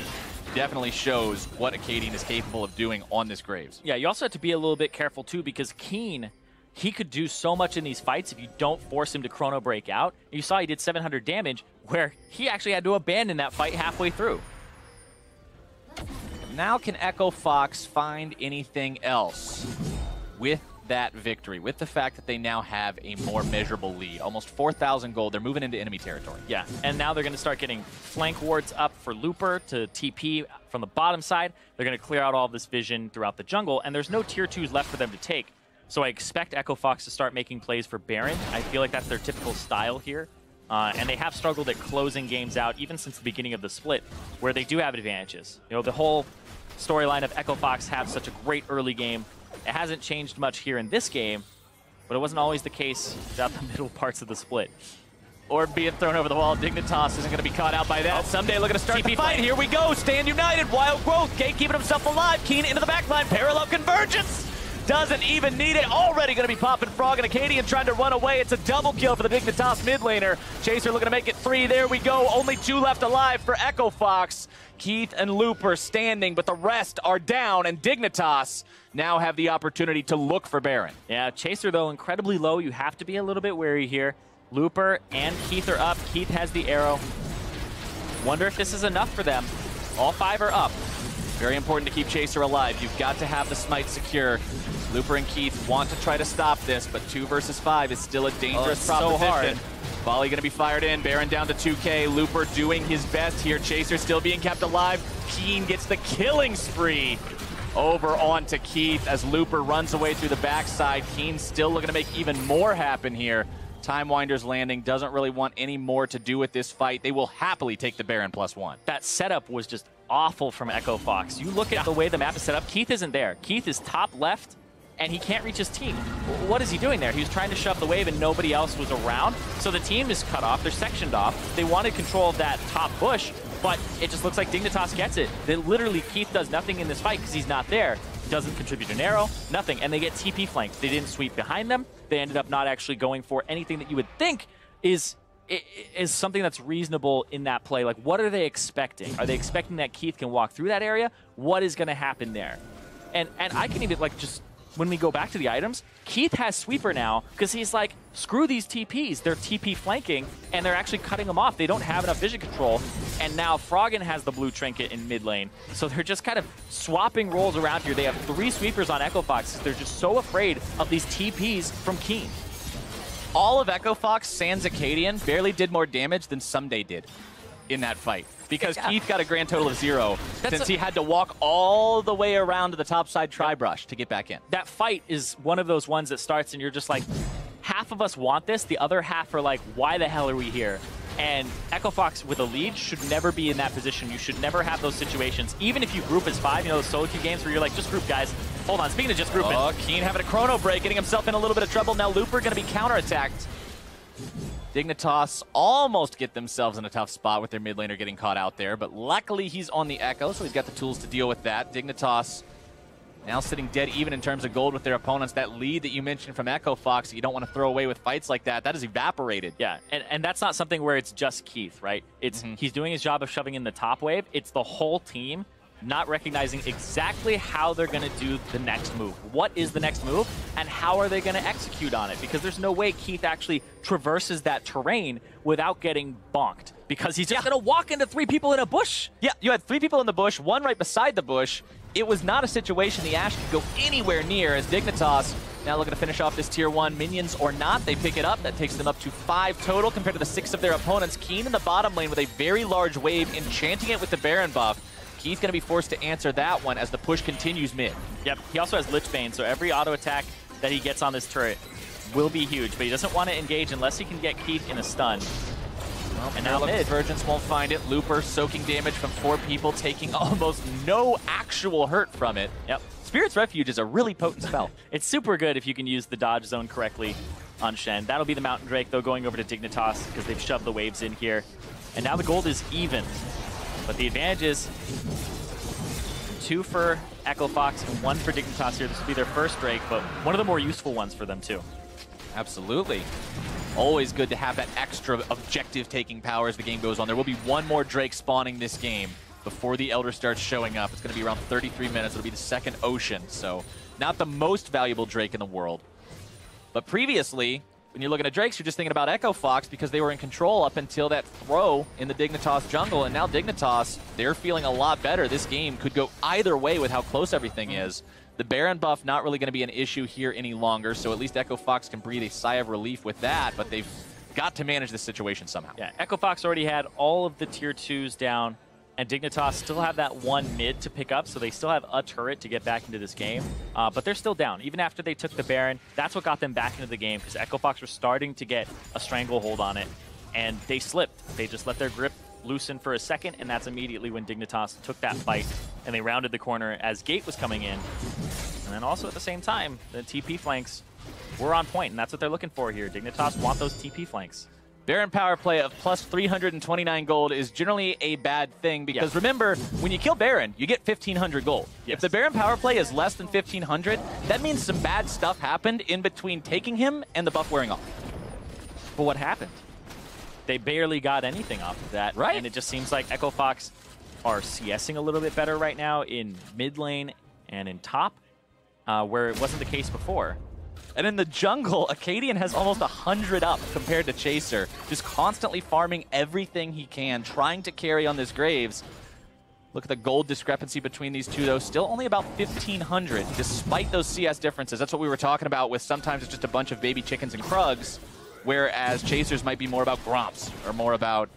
Definitely shows what Acadian is capable of doing on this Graves. Yeah, you also have to be a little bit careful too, because Keen, he could do so much in these fights if you don't force him to chrono break out. You saw he did 700 damage, where he actually had to abandon that fight halfway through. Now can Echo Fox find anything else with that victory, with the fact that they now have a more measurable lead? Almost 4,000 gold. They're moving into enemy territory. Yeah, and now they're going to start getting flank wards up for Looper to TP from the bottom side. They're going to clear out all of this vision throughout the jungle, and there's no tier 2s left for them to take. So I expect Echo Fox to start making plays for Baron. I feel like that's their typical style here. And they have struggled at closing games out even since the beginning of the split, where they do have advantages. You know, the whole storyline of Echo Fox have such a great early game. It hasn't changed much here in this game, but it wasn't always the case throughout the middle parts of the split. Or being thrown over the wall. Dignitas isn't going to be caught out by that. Someday looking to start the fight. Here we go. Stand United. Wild Growth. Gate keeping himself alive. Keen into the backline. Parallel convergence. Doesn't even need it. Already going to be popping Frog and Acadian trying to run away. It's a double kill for the Dignitas mid laner. Chaser looking to make it 3. There we go. Only 2 left alive for Echo Fox. Keith and Looper standing, but the rest are down, and Dignitas now have the opportunity to look for Baron. Yeah, Chaser, though, incredibly low. You have to be a little bit wary here. Looper and Keith are up. Keith has the arrow. Wonder if this is enough for them. All 5 are up. Very important to keep Chaser alive. You've got to have the smite secure. Looper and Keith want to try to stop this, but 2 versus 5 is still a dangerous proposition. So hard. Volley going to be fired in. Baron down to 2K. Looper doing his best here. Chaser still being kept alive. Keen gets the killing spree over onto Keith as Looper runs away through the backside. Keen still looking to make even more happen here. Time Winder's Landing doesn't really want any more to do with this fight. They will happily take the Baron +1. That setup was just awful from Echo Fox. You look at the way the map is set up, Keith isn't there. Keith is top left, and he can't reach his team. What is he doing there? He was trying to shove the wave and nobody else was around. So the team is cut off, they're sectioned off. They wanted control of that top bush, but it just looks like Dignitas gets it. Literally, Keith does nothing in this fight because he's not there. Doesn't contribute an arrow, nothing. And they get TP flanked. They didn't sweep behind them. They ended up not actually going for anything that you would think is something that's reasonable in that play. Like, what are they expecting? Are they expecting that Keith can walk through that area? What is going to happen there? And I can even, like, just when we go back to the items, Keith has sweeper now because he's like, screw these TPs. They're TP flanking, and they're actually cutting them off. They don't have enough vision control. And now Froggen has the blue trinket in mid lane. So they're just kind of swapping roles around here. They have 3 sweepers on Echo Fox. They're just so afraid of these TPs from Keen. All of Echo Fox sans Acadian barely did more damage than Someday did in that fight. Because Keith got a grand total of 0 since he had to walk all the way around to the top side tri-brush to get back in. That fight is one of those ones that starts and you're just like, half of us want this, the other half are like, why the hell are we here? And Echo Fox with a lead should never be in that position. You should never have those situations. Even if you group as 5, you know, those solo queue games where you're like, just group, guys. Hold on, speaking of just grouping. Oh, Keen having a chrono break, getting himself in a little bit of trouble. Now Looper going to be counterattacked. Dignitas almost get themselves in a tough spot with their mid laner getting caught out there, but luckily he's on the Echo, so he's got the tools to deal with that. Dignitas now sitting dead even in terms of gold with their opponents. That lead that you mentioned from Echo Fox that you don't want to throw away with fights like that, that is evaporated. Yeah, and that's not something where it's just Keith, right? It's he's doing his job of shoving in the top wave. It's the whole team not recognizing exactly how they're going to do the next move. What is the next move, and how are they going to execute on it? Because there's no way Keith actually traverses that terrain without getting bonked. Because he's just going to walk into 3 people in a bush. Yeah, you had 3 people in the bush, 1 right beside the bush. It was not a situation the Ashe could go anywhere near, as Dignitas now looking to finish off this tier 1. Minions or not, they pick it up. That takes them up to 5 total compared to the 6 of their opponents. Keen in the bottom lane with a very large wave, enchanting it with the Baron buff. Keith's going to be forced to answer that one as the push continues mid. Yep, he also has Lichbane, so every auto attack that he gets on this turret will be huge, but he doesn't want to engage unless he can get Keith in a stun. Well, and now mid. Virgins won't find it. Looper soaking damage from 4 people, taking almost no actual hurt from it. Yep. Spirit's Refuge is a really potent spell. It's super good if you can use the dodge zone correctly on Shen. That'll be the Mountain Drake, though, going over to Dignitas because they've shoved the waves in here. And now the gold is even. But the advantage is 2 for Echo Fox and 1 for Dignitas here. This will be their first Drake, but one of the more useful ones for them, too. Absolutely. Always good to have that extra objective-taking power as the game goes on. There will be 1 more Drake spawning this game before the Elder starts showing up. It's going to be around 33 minutes. It'll be the 2nd Ocean, so not the most valuable Drake in the world. But previously, when you're looking at Drakes, you're just thinking about Echo Fox because they were in control up until that throw in the Dignitas jungle, and now Dignitas, they're feeling a lot better. This game could go either way with how close everything is. The Baron buff not really going to be an issue here any longer, so at least Echo Fox can breathe a sigh of relief with that, but they've got to manage this situation somehow. Yeah, Echo Fox already had all of the tier 2s down, and Dignitas still have that 1 mid to pick up, so they still have a turret to get back into this game. But they're still down. Even after they took the Baron, that's what got them back into the game, because Echo Fox were starting to get a stranglehold on it, and they slipped. They just let their grip loosen for a second, and that's immediately when Dignitas took that fight, and they rounded the corner as Gate was coming in. And then also at the same time, the TP flanks were on point, and that's what they're looking for here. Dignitas want those TP flanks. Baron power play of plus 329 gold is generally a bad thing because remember, when you kill Baron, you get 1,500 gold. If the Baron power play is less than 1,500, that means some bad stuff happened in between taking him and the buff wearing off. But what happened? They barely got anything off of that. Right. And it just seems like Echo Fox are CSing a little bit better right now in mid lane and in top, where it wasn't the case before. And in the jungle, Acadian has almost 100 up compared to Chaser, just constantly farming everything he can, trying to carry on this Graves. Look at the gold discrepancy between these two, though. Still only about 1,500, despite those CS differences. That's what we were talking about with sometimes it's just a bunch of baby chickens and Krugs, whereas Chasers might be more about Gromps, or more about,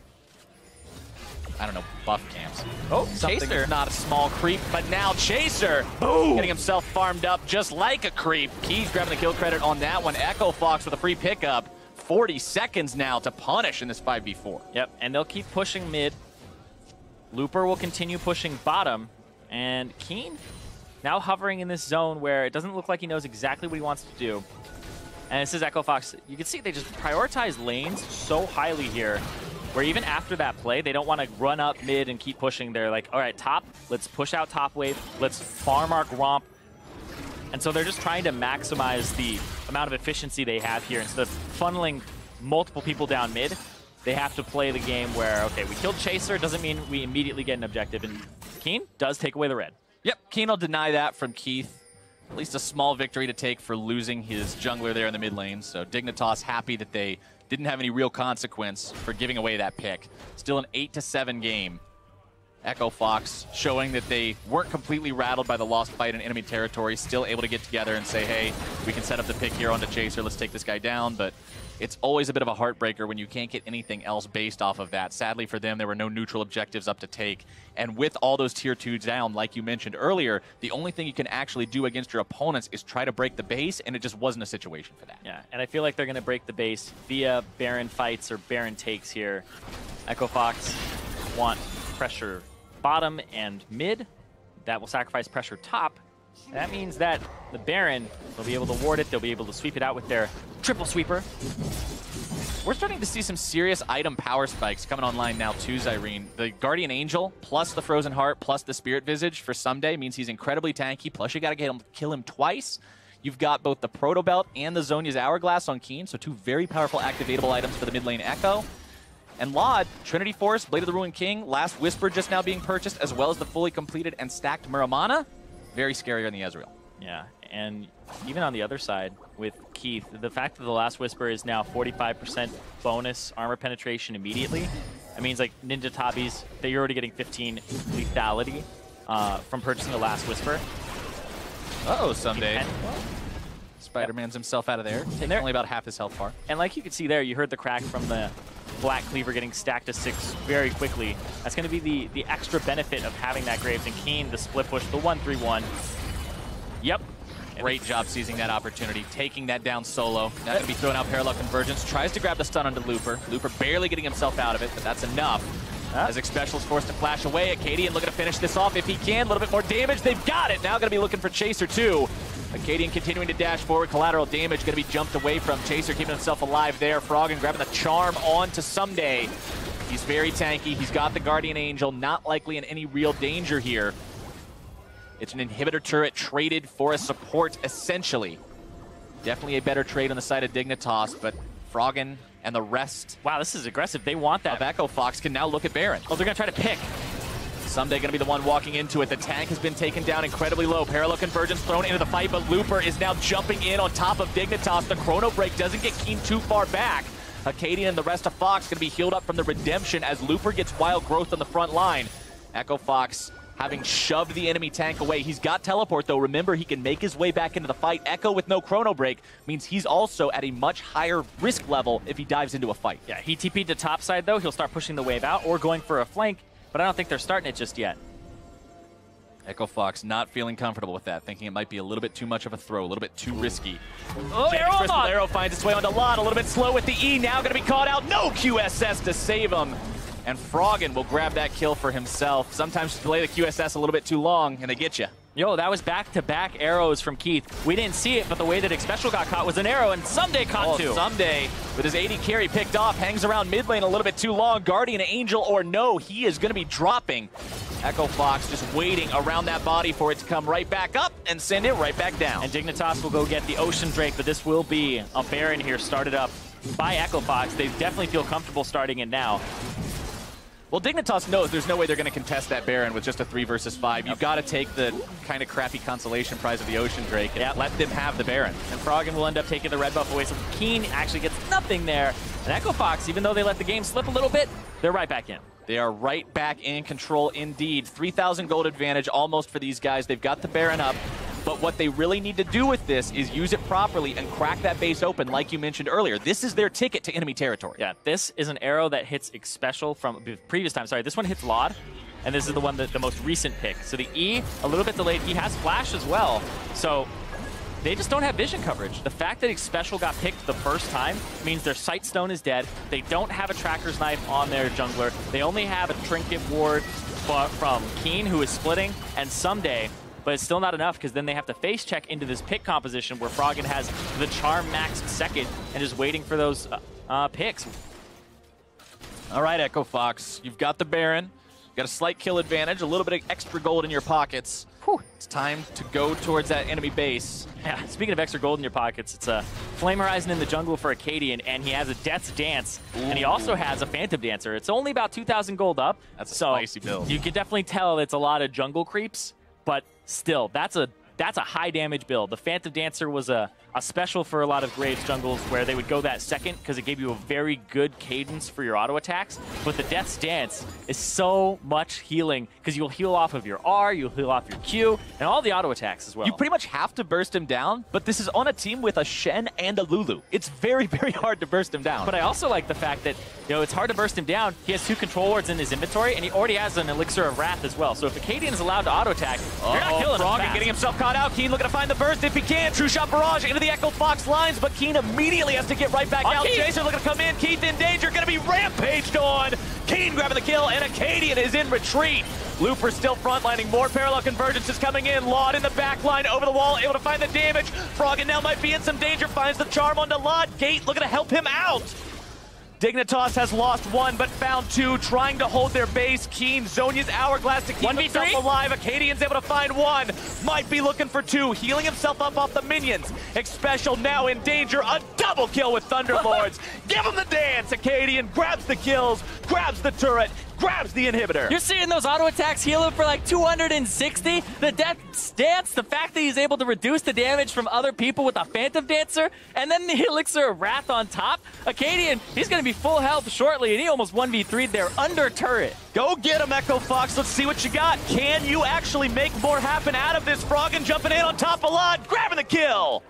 I don't know, buff camps. Oh, Chaser, not a small creep, but now Chaser, boom, getting himself farmed up just like a creep. Keys grabbing the kill credit on that one. Echo Fox with a free pickup. 40 seconds now to punish in this 5v4. Yep, and they'll keep pushing mid. Looper will continue pushing bottom, and Keen now hovering in this zone where it doesn't look like he knows exactly what he wants to do. And this is Echo Fox. You can see they just prioritize lanes so highly here, where even after that play, they don't want to run up mid and keep pushing. They're like, all right, top, let's push out top wave, let's farm our Gromp. And so they're just trying to maximize the amount of efficiency they have here. Instead of funneling multiple people down mid, they have to play the game where, okay, we killed Chaser, doesn't mean we immediately get an objective. And Keen does take away the red. Yep, Keen will deny that from Keith. At least a small victory to take for losing his jungler there in the mid lane. So Dignitas happy that they didn't have any real consequence for giving away that pick. Still an 8-7 game. Echo Fox showing that they weren't completely rattled by the lost fight in enemy territory, still able to get together and say, hey, we can set up the pick here onto Chaser, let's take this guy down. But it's always a bit of a heartbreaker when you can't get anything else based off of that. Sadly for them, there were no neutral objectives up to take. And with all those tier 2s down, like you mentioned earlier, the only thing you can actually do against your opponents is try to break the base, and it just wasn't a situation for that. Yeah, and I feel like they're going to break the base via Baron fights or Baron takes here. Echo Fox want pressure bottom and mid. That will sacrifice pressure top. That means that the Baron will be able to ward it. They'll be able to sweep it out with their triple sweeper. We're starting to see some serious item power spikes coming online now too, Zyrene. The Guardian Angel, plus the Frozen Heart, plus the Spirit Visage for Someday means he's incredibly tanky, plus you gotta kill him twice. You've got both the Proto Belt and the Zhonya's Hourglass on Keen, so two very powerful activatable items for the mid lane Echo. And Laud, Trinity Force, Blade of the Ruined King, Last Whisper just now being purchased, as well as the fully completed and stacked Muramana. Very scary on the Ezreal. Yeah, and even on the other side with Keith, the fact that the Last Whisper is now 45% bonus armor penetration immediately, that means like Ninja Tabis, that you're already getting 15 lethality from purchasing the Last Whisper. Uh-oh, Someday. Spider-Man's himself out of there, taking only about half his health bar. And like you could see there, you heard the crack from the Black Cleaver getting stacked to 6 very quickly. That's going to be the extra benefit of having that Graves and Keen, the split push, the 1-3-1. Yep. Great job seizing that opportunity, taking that down solo. Now going to be throwing out Parallel Convergence. Tries to grab the stun onto Looper. Looper barely getting himself out of it, but that's enough. As Xpecial is forced to flash away. Acadian looking to finish this off if he can. A little bit more damage. They've got it. Now going to be looking for Chaser too. Acadian continuing to dash forward. Collateral damage going to be jumped away from Chaser, keeping himself alive there. Froggen grabbing the charm on to Someday. He's very tanky. He's got the Guardian Angel. Not likely in any real danger here. It's an inhibitor turret traded for a support, essentially. Definitely a better trade on the side of Dignitas, but Froggen and the rest. Wow, this is aggressive. They want that. Of Echo Fox can now look at Baron. Oh, they're going to try to pick. Someday going to be the one walking into it. The tank has been taken down incredibly low. Parallel Convergence thrown into the fight, but Looper is now jumping in on top of Dignitas. The Chrono Break doesn't get Keen too far back. Acadian and the rest of Fox going to be healed up from the Redemption as Looper gets Wild Growth on the front line. Echo Fox having shoved the enemy tank away. He's got teleport though. Remember, he can make his way back into the fight. Echo with no Chrono Break means he's also at a much higher risk level if he dives into a fight. Yeah, he TP'd to top side though. He'll start pushing the wave out or going for a flank, but I don't think they're starting it just yet. Echo Fox not feeling comfortable with that, thinking it might be a little bit too much of a throw, a little bit too risky. Oh, Arrow finds its way onto Lot, a little bit slow with the E, now going to be caught out. No QSS to save him. And Froggen will grab that kill for himself. Sometimes you delay the QSS a little bit too long, and they get you. Yo, that was back-to-back arrows from Keith. We didn't see it, but the way that Xpecial got caught was an arrow, and Someday caught two. Someday, with his 80 carry picked off, hangs around mid lane a little bit too long. Guardian Angel or no, he is going to be dropping. Echo Fox just waiting around that body for it to come right back up and send it right back down. And Dignitas will go get the Ocean Drake, but this will be a Baron here started up by Echo Fox. They definitely feel comfortable starting it now. Well, Dignitas knows there's no way they're going to contest that Baron with just a 3 versus 5. You've got to take the kind of crappy consolation prize of the Ocean Drake and let them have the Baron. And Froggen will end up taking the red buff away, so Keen actually gets nothing there. And Echo Fox, even though they let the game slip a little bit, they're right back in. They are right back in control indeed. 3,000 gold advantage almost for these guys. They've got the Baron up. But what they really need to do with this is use it properly and crack that base open like you mentioned earlier. This is their ticket to enemy territory. Yeah, this is an arrow that hits Xpecial from previous time. Sorry, this one hits Laud, and this is the one that the most recent pick. So the E, a little bit delayed. He has Flash as well. So they just don't have vision coverage. The fact that Xpecial got picked the first time means their Sightstone is dead. They don't have a Tracker's Knife on their jungler. They only have a Trinket Ward from Keen, who is splitting, and Someday, but it's still not enough because then they have to face check into this pick composition where Froggen has the Charm max second and is waiting for those picks. All right, Echo Fox, you've got the Baron, you've got a slight kill advantage, a little bit of extra gold in your pockets. Whew. It's time to go towards that enemy base. Yeah, speaking of extra gold in your pockets, it's a Flame Horizon in the jungle for Acadian, and he has a Death's Dance, and he also has a Phantom Dancer. It's only about 2,000 gold up. That's a so spicy build. You can definitely tell it's a lot of jungle creeps, but still, that's a high damage build. The Phantom Dancer was a special for a lot of Graves jungles where they would go that second because it gave you a very good cadence for your auto attacks. But the Death's Dance is so much healing because you'll heal off of your R, you'll heal off your Q, and all the auto attacks as well. You pretty much have to burst him down, but this is on a team with a Shen and a Lulu. It's very, very hard to burst him down. But I also like the fact that, it's hard to burst him down. He has 2 control wards in his inventory, and he already has an Elixir of Wrath as well. So if Acadian is allowed to auto attack, you're not killing him fast. Getting himself caught out. Keen looking to find the burst if he can. True shot barrage into the Echo Fox lines, but Keen immediately has to get right back out. Keith. Chaser looking to come in. Keith in danger, going to be rampaged on. Keen grabbing the kill, and Acadian is in retreat. Looper still frontlining. More parallel convergence is coming in. Laud in the back line, over the wall, able to find the damage. Froggen now might be in some danger. Finds the charm onto Laud. Gate looking to help him out. Dignitas has lost 1, but found 2, trying to hold their base. Keen, Zhonya's Hourglass to keep 1v3? himself alive. Acadian's able to find 1. Might be looking for 2, healing himself up off the minions. Xpecial now in danger. A double kill with Thunderlords. Give him the dance. Acadian grabs the kills, grabs the turret, grabs the inhibitor. You're seeing those auto attacks heal him for like 260. The Death's Dance, the fact that he's able to reduce the damage from other people with a Phantom Dancer, and then the Elixir of Wrath on top. Acadian, he's going to be full health shortly, and he almost 1v3'd there under turret. Go get him, Echo Fox. Let's see what you got. Can you actually make more happen out of this? Froggen jumping in on top of Laud, grabbing the kill.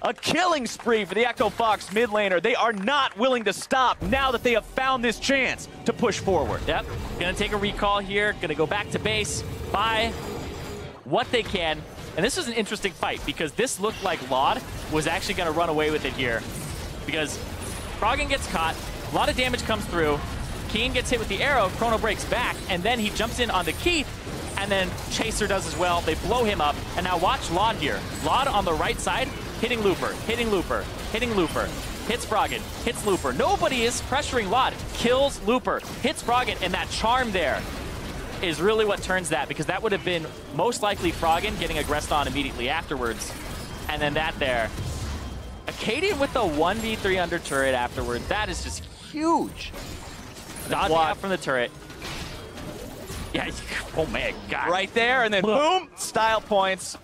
A killing spree for the Echo Fox mid laner. They are not willing to stop now that they have found this chance to push forward. Yep, gonna take a recall here, gonna go back to base, buy what they can. And this was an interesting fight because this looked like Laud was actually gonna run away with it here. Because Froggen gets caught, a lot of damage comes through, Keen gets hit with the arrow, Chrono breaks back, and then he jumps in onto Keith, and then Chaser does as well. They blow him up, and now watch Laud here. Laud on the right side, hitting Looper, hitting Looper, hitting Looper, hits Froggen, hits Looper. Nobody is pressuring Laud, kills Looper, hits Froggen, and that charm there is really what turns that, because that would have been most likely Froggen getting aggressed on immediately afterwards. And then that there. Acadian with the 1v3 under turret afterwards, that is just huge. Dodging out from the turret. Yeah, oh man, God. Right there, and then boom, style points.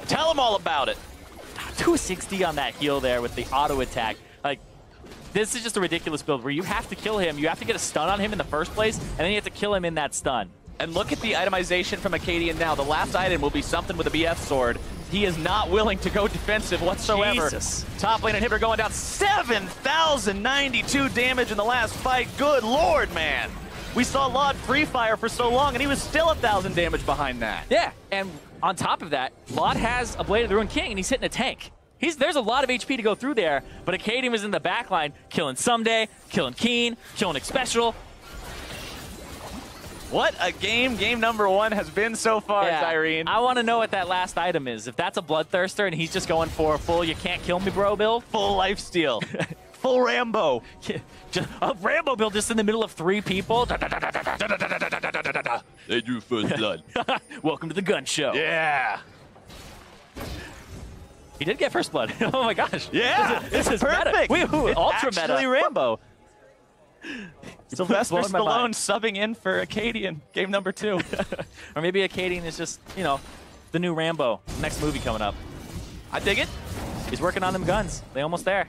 Tell them all about it. 260 on that heal there with the auto attack. Like, this is just a ridiculous build where you have to kill him, you have to get a stun on him in the first place, and then you have to kill him in that stun. And look at the itemization from Acadian now. The last item will be something with a BF sword. He is not willing to go defensive whatsoever. Jesus. Top lane inhibitor going down 7,092 damage in the last fight. Good Lord, man. We saw Laud free fire for so long, and he was still 1,000 damage behind that. Yeah, and on top of that, Laud has a Blade of the Ruined King, and he's hitting a tank. There's a lot of HP to go through there, but Acadian was in the back line, killing Someday, killing Keen, killing Xpecial. What a game. Game number 1 has been so far, Yeah, Irene. I want to know what that last item is. If that's a Bloodthirster and he's just going for a full you can't kill me bro build. Full lifesteal. Full Rambo. A Rambo build just in the middle of 3 people. They do first blood. Welcome to the gun show. Yeah. He did get first blood. Oh my gosh. Yeah. This is perfect. Meta. It's Ultra actually meta. Rambo. Sylvester blowing my Stallone mind. subbing in for Acadian, game number 2. Or maybe Acadian is just, the new Rambo. Next movie coming up. I dig it. He's working on them guns. They almost there.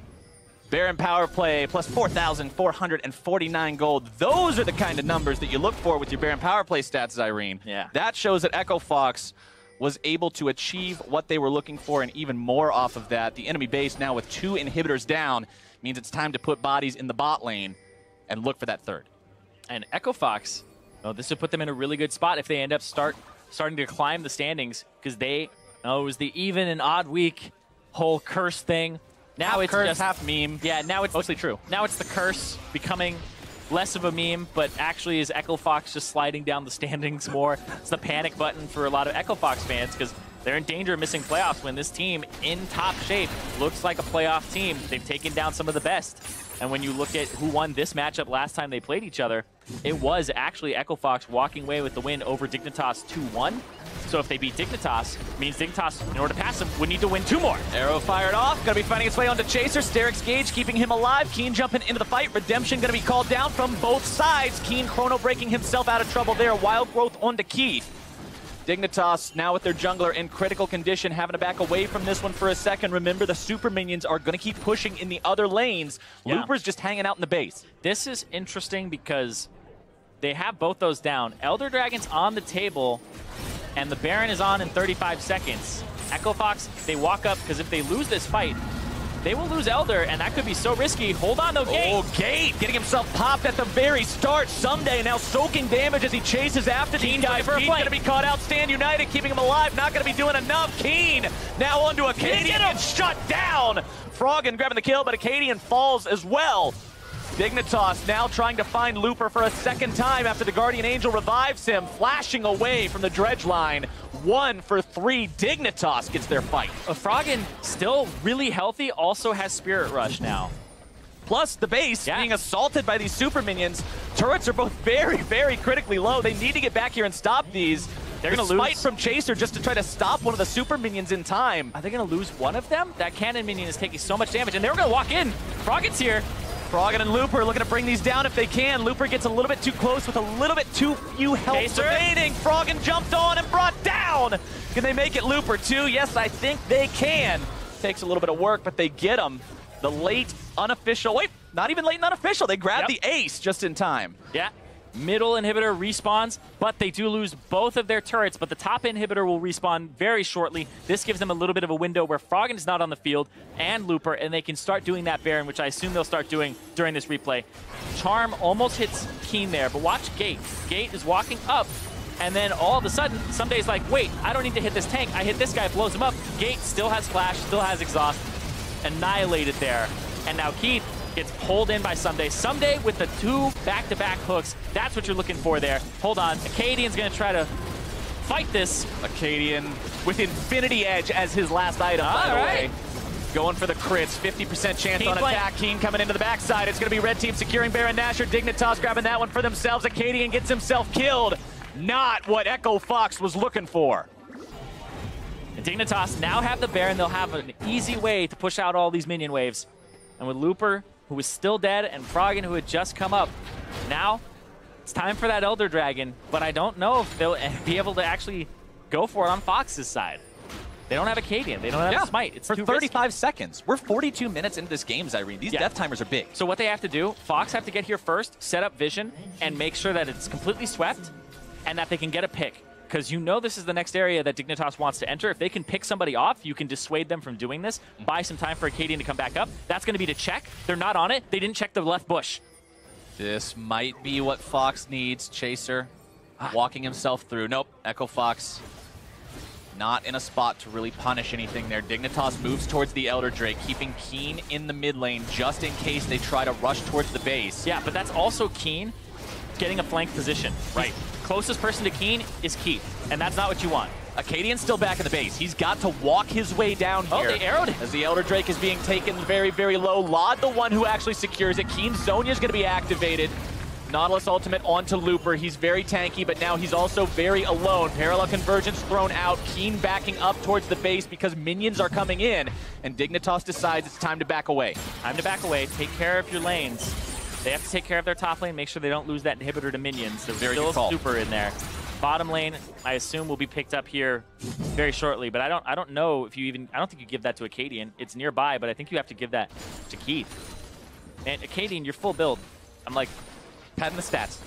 Baron power play plus 4,449 gold. Those are the kind of numbers that you look for with your Baron power play stats, Irene. Yeah. That shows that Echo Fox was able to achieve what they were looking for and even more off of that. The enemy base now with 2 inhibitors down means it's time to put bodies in the bot lane and look for that third. And Echo Fox, this would put them in a really good spot if they end up starting to climb the standings, because it was the even and odd week whole curse thing. Now Half it's curse, just half meme. Yeah, now it's mostly true. Now it's the curse becoming less of a meme, but actually is Echo Fox just sliding down the standings more. It's the panic button for a lot of Echo Fox fans because they're in danger of missing playoffs when this team, in top shape, looks like a playoff team. They've taken down some of the best. And when you look at who won this matchup last time they played each other, it was actually Echo Fox walking away with the win over Dignitas 2-1. So if they beat Dignitas, it means Dignitas, in order to pass them, would need to win 2 more. Arrow fired off, gonna be finding its way onto Chaser. Steric's Gage keeping him alive. Keen jumping into the fight. Redemption gonna be called down from both sides. Keen chrono breaking himself out of trouble there. Wild Growth onto Keith. Dignitas now with their jungler in critical condition, having to back away from this one for a second. Remember, the super minions are going to keep pushing in the other lanes. Yeah. Looper's just hanging out in the base. This is interesting because they have both those down. Elder Dragon's on the table, and the Baron is on in 35 seconds. Echo Fox, they walk up, because if they lose this fight, they will lose Elder, and that could be so risky. Hold on, though, Gate. Oh, Gate getting himself popped at the very start. Someday now soaking damage as he chases after these guys. Keen going to be caught out. Stand United keeping him alive. Not going to be doing enough. Keen now onto Acadian and shut down. Froggen grabbing the kill, but Acadian falls as well. Dignitas now trying to find Looper for a second time after the Guardian Angel revives him, flashing away from the dredge line. 1 for 3. Dignitas gets their fight. Froggen, still really healthy, also has Spirit Rush now. Plus the base being assaulted by these super minions. Turrets are both very, very critically low. They need to get back here and stop these. They're going to lose. Fight from Chaser just to try to stop one of the super minions in time. Are they going to lose one of them? That cannon minion is taking so much damage, and they're going to walk in. Froggen's here. Froggen and Looper looking to bring these down if they can. Looper gets a little bit too close with a little bit too few health remaining. Froggen jumped on and brought down. Can they make it Looper too? Yes, I think they can. Takes a little bit of work, but they get him. The late unofficial, wait, not even late and unofficial. They grabbed the ace just in time. Yeah. Middle inhibitor respawns, but they do lose both of their turrets, but the top inhibitor will respawn very shortly. This gives them a little bit of a window where Froggen is not on the field and Looper, and they can start doing that Baron, which I assume they'll start doing during this replay. Charm almost hits Keen there, but watch Gate. Gate is walking up, and then all of a sudden, Someday's like, wait, I don't need to hit this tank. I hit this guy, blows him up. Gate still has flash, still has exhaust. Annihilated there. And now Keith gets pulled in by Someday. Someday with the 2 back-to-back hooks. That's what you're looking for there. Hold on. Acadian's going to try to fight this. Acadian with Infinity Edge as his last item, by the way. Going for the crits. 50% chance on attack. Keen coming into the backside. It's going to be red team securing Baron Nashor. Dignitas grabbing that one for themselves. Acadian gets himself killed. Not what Echo Fox was looking for. And Dignitas now have the Baron. They'll have an easy way to push out all these minion waves. And with Looper, who was still dead, and Froggen, who had just come up, now it's time for that Elder Dragon, but I don't know if they'll be able to actually go for it on Fox's side. They don't have Acadian. They don't have Smite. It's for 35 seconds. We're 42 minutes into this game, Zyrene. These death timers are big. So what they have to do, Fox have to get here first, set up vision, and make sure that it's completely swept, and that they can get a pick. Because you know this is the next area that Dignitas wants to enter. If they can pick somebody off, you can dissuade them from doing this. Buy some time for Acadian to come back up. That's going to be to check. They're not on it. They didn't check the left bush. This might be what Fox needs. Chaser walking himself through. Nope, Echo Fox not in a spot to really punish anything there. Dignitas moves towards the Elder Drake, keeping Keen in the mid lane just in case they try to rush towards the base. Yeah, but that's also Keen getting a flank position. Right. Closest person to Keen is Keith, and that's not what you want. Acadian's still back in the base. He's got to walk his way down here. Oh, they arrowed him. As the Elder Drake is being taken very, very low. Lod, the one who actually secures it. Keen Zonya's going to be activated. Nautilus ultimate onto Looper. He's very tanky, but now he's also very alone. Parallel convergence thrown out. Keen backing up towards the base because minions are coming in, and Dignitas decides it's time to back away. Time to back away. Take care of your lanes. They have to take care of their top lane, make sure they don't lose that inhibitor to minions. There's still a super in there. Bottom lane, I assume, will be picked up here very shortly, but I don't know if you even, I don't think you give that to Acadian. It's nearby, but I think you have to give that to Keith. And Acadian, you're full build. I'm like, patting the stats.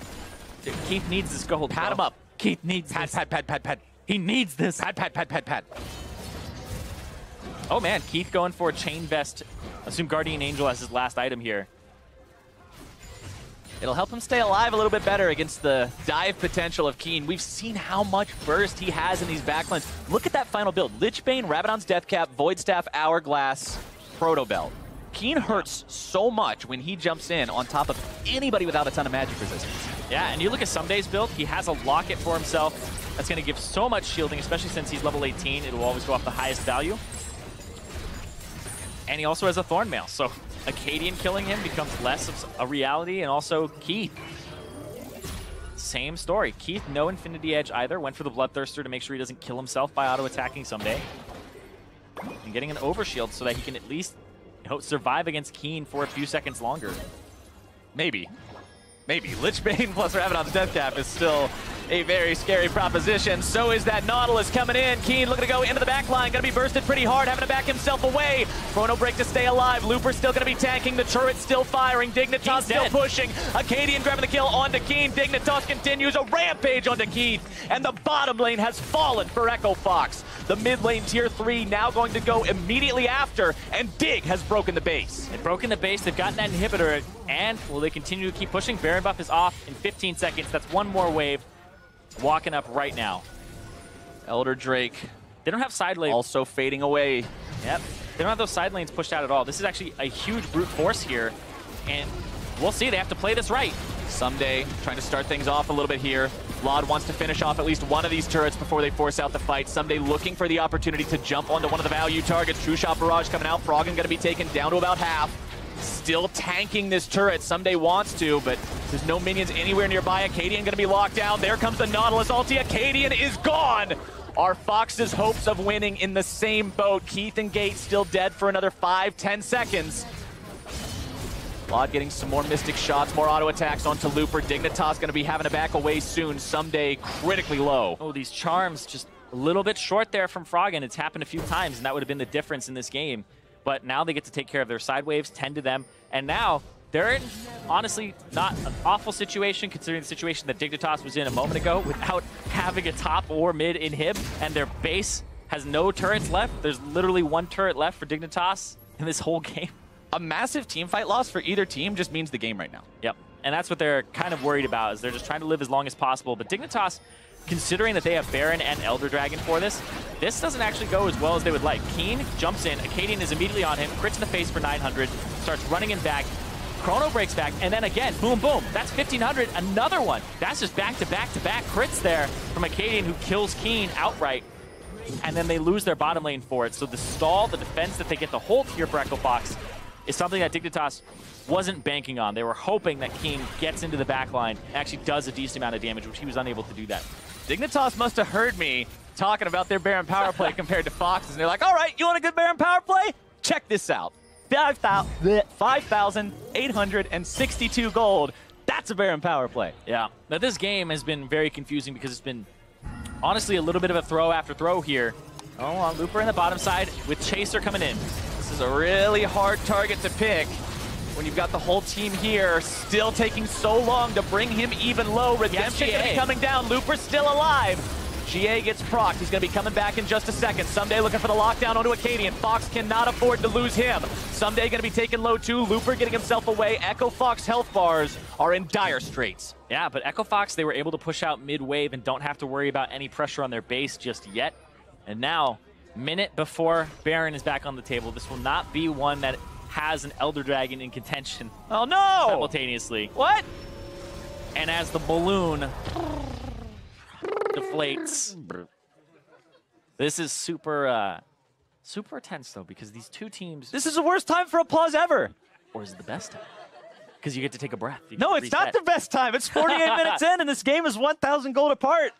Keith needs this gold. Pat him up. Keith needs this. Pat. He needs this. Pat. Oh man, Keith going for a chain vest. Assume Guardian Angel as his last item here. It'll help him stay alive a little bit better against the dive potential of Keen. We've seen how much burst he has in these backlines. Look at that final build. Lichbane, Rabadon's Deathcap, Void Staff, Hourglass, Proto Belt. Keen hurts so much when he jumps in on top of anybody without a ton of magic resistance. Yeah, and you look at Someday's build, he has a locket for himself. That's going to give so much shielding, especially since he's level 18. It will always go off the highest value. And he also has a Thornmail, so Acadian killing him becomes less of a reality, and also Keith. Same story. Keith, no Infinity Edge either. Went for the Bloodthirster to make sure he doesn't kill himself by auto-attacking Someday. And getting an Overshield so that he can at least survive against Keen for a few seconds longer. Maybe. Maybe. Lichbane plus Rabbit on the death cap is still a very scary proposition. So is that Nautilus coming in. Keen looking to go into the back line. Going to be bursted pretty hard, having to back himself away. Chrono Break to stay alive. Looper still going to be tanking. The turret still firing. Dignitas still pushing. Acadian grabbing the kill onto Keen. Dignitas continues a rampage onto Keith. And the bottom lane has fallen for Echo Fox. The mid lane tier 3 now going to go immediately after. And Dig has broken the base. They've broken the base. They've gotten that inhibitor. And will they continue to keep pushing? Baron buff is off in 15 seconds. That's one more wave. Walking up right now. Elder Drake. They don't have side lanes. Also fading away. Yep. They don't have those side lanes pushed out at all. This is actually a huge brute force here. And we'll see. They have to play this right. Someday trying to start things off a little bit here. Lod wants to finish off at least one of these turrets before they force out the fight. Someday looking for the opportunity to jump onto one of the value targets. True Shot Barrage coming out. Froggen going to be taken down to about half. Still tanking this turret. Someday wants to, but there's no minions anywhere nearby. Acadian going to be locked down. There comes the Nautilus ulti. Acadian is gone. Are Fox's hopes of winning in the same boat? Keith and Gate still dead for another 5-10 seconds. Lod getting some more Mystic shots, more auto attacks onto Looper. Dignitas going to be having to back away soon. Someday critically low. Oh, these charms just a little bit short there from Froggen. It's happened a few times, and that would have been the difference in this game. But now they get to take care of their side waves, tend to them, and now they're in, honestly, not an awful situation considering the situation that Dignitas was in a moment ago without having a top or mid inhib, and their base has no turrets left. There's literally one turret left for Dignitas in this whole game. A massive team fight loss for either team just means the game right now. Yep, and that's what they're kind of worried about, is they're just trying to live as long as possible. But Dignitas, considering that they have Baron and Elder Dragon for this doesn't actually go as well as they would like. Keen jumps in, Acadian is immediately on him, crits in the face for 900, starts running him back, Chrono breaks back, and then again, boom, boom, that's 1500, another one. That's just back-to-back-to-back crits there from Acadian, who kills Keen outright, and then they lose their bottom lane for it. So the stall, the defense that they get to hold here for Echo Fox is something that Dignitas wasn't banking on. They were hoping that Keen gets into the back line and actually does a decent amount of damage, which he was unable to do that. Dignitas must have heard me talking about their Baron power play compared to Fox's, and they're like, all right, you want a good Baron power play? Check this out. 5,862 gold. That's a Baron power play. Yeah. Now this game has been very confusing because it's been honestly a little bit of a throw after throw here. Oh, Looper in the bottom side with Chaser coming in. This is a really hard target to pick when you've got the whole team here still taking so long to bring him even low. Redemption gonna be coming down. Looper still alive. GA gets procced. He's going to be coming back in just a second. Someday looking for the lockdown onto Acadian. Fox cannot afford to lose him. Someday going to be taken low too. Looper getting himself away. Echo Fox health bars are in dire straits. Yeah, but Echo Fox, they were able to push out mid-wave and don't have to worry about any pressure on their base just yet. And now, minute before Baron is back on the table, this will not be one that has an Elder Dragon in contention. Oh no! Simultaneously. What? And as the balloon deflates. This is super tense though, because these two teams. This is the worst time for applause ever. Or is it the best time? Because you get to take a breath. No, it's not the best time. It's 48 minutes in, and this game is 1,000 gold apart.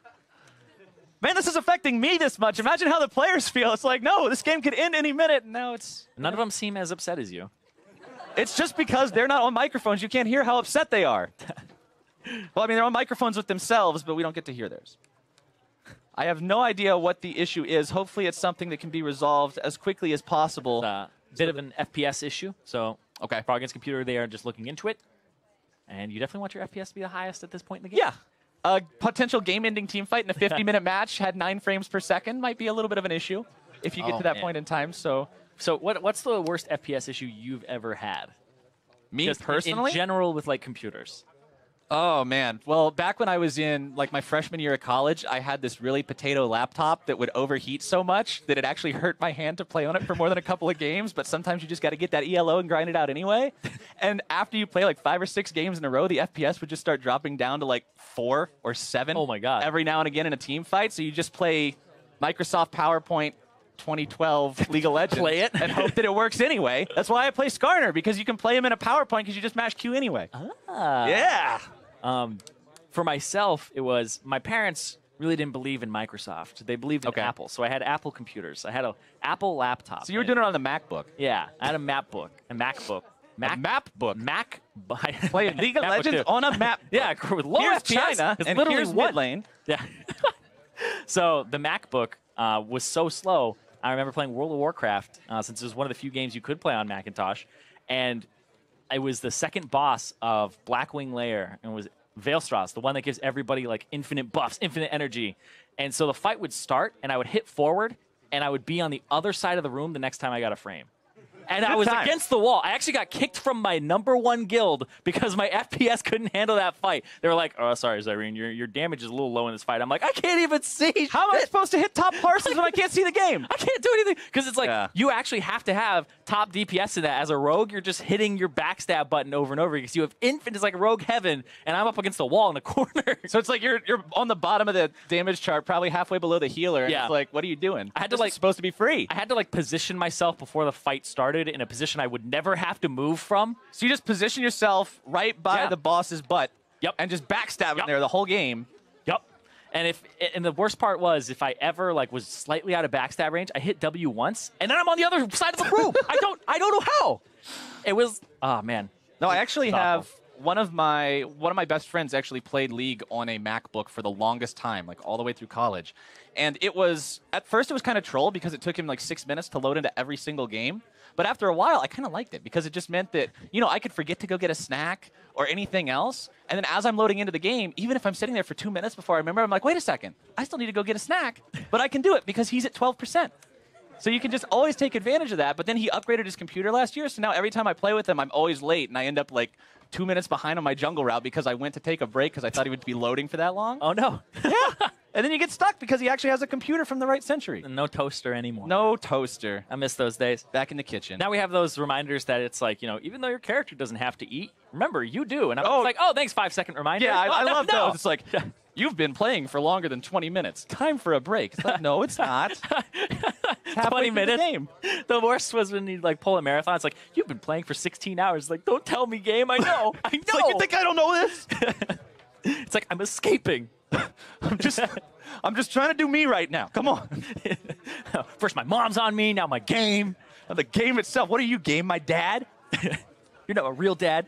Man, this is affecting me this much. Imagine how the players feel. It's like, no, this game could end any minute, and now it's. None of them seem as upset as you. It's just because they're not on microphones. You can't hear how upset they are. Well, I mean, they're on microphones with themselves, but we don't get to hear theirs. I have no idea what the issue is. Hopefully it's something that can be resolved as quickly as possible. Bit of an FPS issue. So, okay, Froggen's computer, they are just looking into it. And you definitely want your FPS to be the highest at this point in the game. Yeah. A potential game-ending team fight in a 50-minute match had 9 frames per second might be a little bit of an issue if you get to that point in time. So what's the worst FPS issue you've ever had? Me just personally? In general with, like, computers. Oh, man. Well, back when I was in like my freshman year of college, I had this really potato laptop that would overheat so much that it actually hurt my hand to play on it for more than a couple of games. But sometimes you just got to get that ELO and grind it out anyway. And after you play like 5 or 6 games in a row, the FPS would just start dropping down to like 4 or 7. Oh, my God. Every now and again in a team fight. So you just play Microsoft PowerPoint 2012 League of Legends. Play it. And hope that it works anyway. That's why I play Skarner, because you can play him in a PowerPoint because you just mash Q anyway. Ah. Yeah. For myself, it was my parents really didn't believe in Microsoft. They believed in Apple. So I had Apple computers. I had an Apple laptop. So you were doing it on the MacBook. Yeah, I had a MacBook. A MacBook. Mac playing League of Legends on a map. Yeah, with low here's FPS. China, It's and literally here's one mid lane. Yeah. So the MacBook was so slow. I remember playing World of Warcraft, since it was one of the few games you could play on Macintosh, and it was the second boss of Blackwing Lair, and it was Veilstrass, the one that gives everybody like infinite buffs, infinite energy. And so the fight would start, and I would hit forward, and I would be on the other side of the room the next time I got a frame. And I was against the wall. I actually got kicked from my #1 guild because my FPS couldn't handle that fight. They were like, "Oh, sorry, Zyrene, your damage is a little low in this fight." I'm like, I can't even see. How am I supposed to hit top parsons when I can't see the game? I can't do anything. Because it's like, you actually have to have top DPS in that. As a rogue, you're just hitting your backstab button over and over because you have infinite. It's like rogue heaven, and I'm up against the wall in the corner. So it's like you're on the bottom of the damage chart, probably halfway below the healer. And Yeah. It's like, what are you doing? I had to This like is supposed to be free. I had to like position myself before the fight started in a position I would never have to move from. So you just position yourself right by the boss's butt. Yep. And just backstab him there the whole game. Yep. And the worst part was if I ever like was slightly out of backstab range, I hit W once, and then I'm on the other side of the room. I don't know how. It was man. No, I actually have one of my best friends actually played League on a MacBook for the longest time, like all the way through college. And it was at first it was kind of troll because it took him like 6 minutes to load into every single game. But after a while, I kind of liked it because it just meant that, I could forget to go get a snack or anything else. And then as I'm loading into the game, even if I'm sitting there for 2 minutes before I remember, I'm like, wait a second, I still need to go get a snack. But I can do it because he's at 12%. So you can just always take advantage of that. But then he upgraded his computer last year. So now every time I play with him, I'm always late. And I end up like 2 minutes behind on my jungle route because I went to take a break because I thought he would be loading for that long. Oh, no. Yeah. And then you get stuck because he actually has a computer from the right century. No toaster anymore. No toaster. I miss those days. Back in the kitchen. Now we have those reminders that it's like, even though your character doesn't have to eat, remember, you do. And I'm like, oh, thanks, 5-second reminder. Yeah, I love no. those. It's like, you've been playing for longer than 20 minutes. Time for a break. It's like, no, it's not. 20 minutes. The game. The worst was when you like pull a marathon. It's like, you've been playing for 16 hours. Like, don't tell me, game. I know. I know. It's like, you think I don't know this? It's like, I'm escaping. I'm just trying to do me right now. Come on. First my mom's on me, now my game. Now the game itself. What are you, game? My dad? You're not a real dad.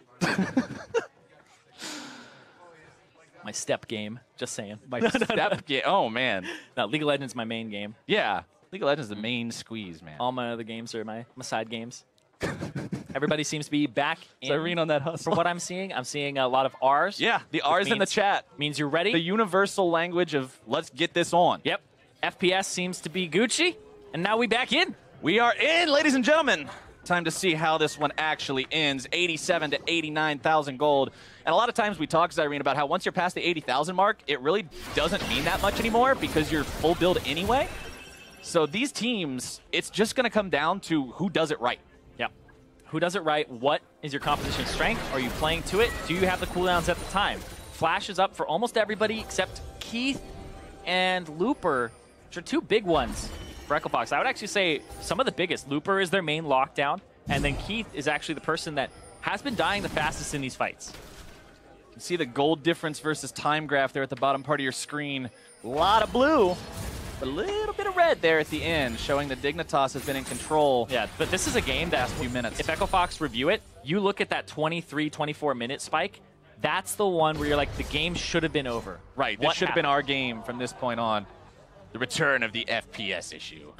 My step game. Just saying. My step game. Oh, man. No, League of Legends is my main game. Yeah. League of Legends is the main squeeze, man. All my other games are my side games. Everybody seems to be back in. Irene on that hustle. From what I'm seeing a lot of R's. Yeah, the R's in the chat. Means you're ready. The universal language of let's get this on. Yep. FPS seems to be Gucci, and now we back in. We are in, ladies and gentlemen. Time to see how this one actually ends. 87 to 89,000 gold. And a lot of times we talk, Zyrene, about how once you're past the 80,000 mark, it really doesn't mean that much anymore because you're full build anyway. So these teams, it's just going to come down to who does it right. Yep. Who does it right? What is your composition strength? Are you playing to it? Do you have the cooldowns at the time? Flash is up for almost everybody except Keith and Looper, which are two big ones for Echo Fox. I would actually say some of the biggest. Looper is their main lockdown, and then Keith is actually the person that has been dying the fastest in these fights. You can see the gold difference versus time graph there at the bottom part of your screen. A lot of blue. A little bit of red there at the end, showing that Dignitas has been in control. Yeah, but this is a game that few minutes. If Echo Fox review it, you look at that 23, 24-minute spike, that's the one where you're like, the game should have been over. Right, this should have been our game from this point on. The return of the FPS issue.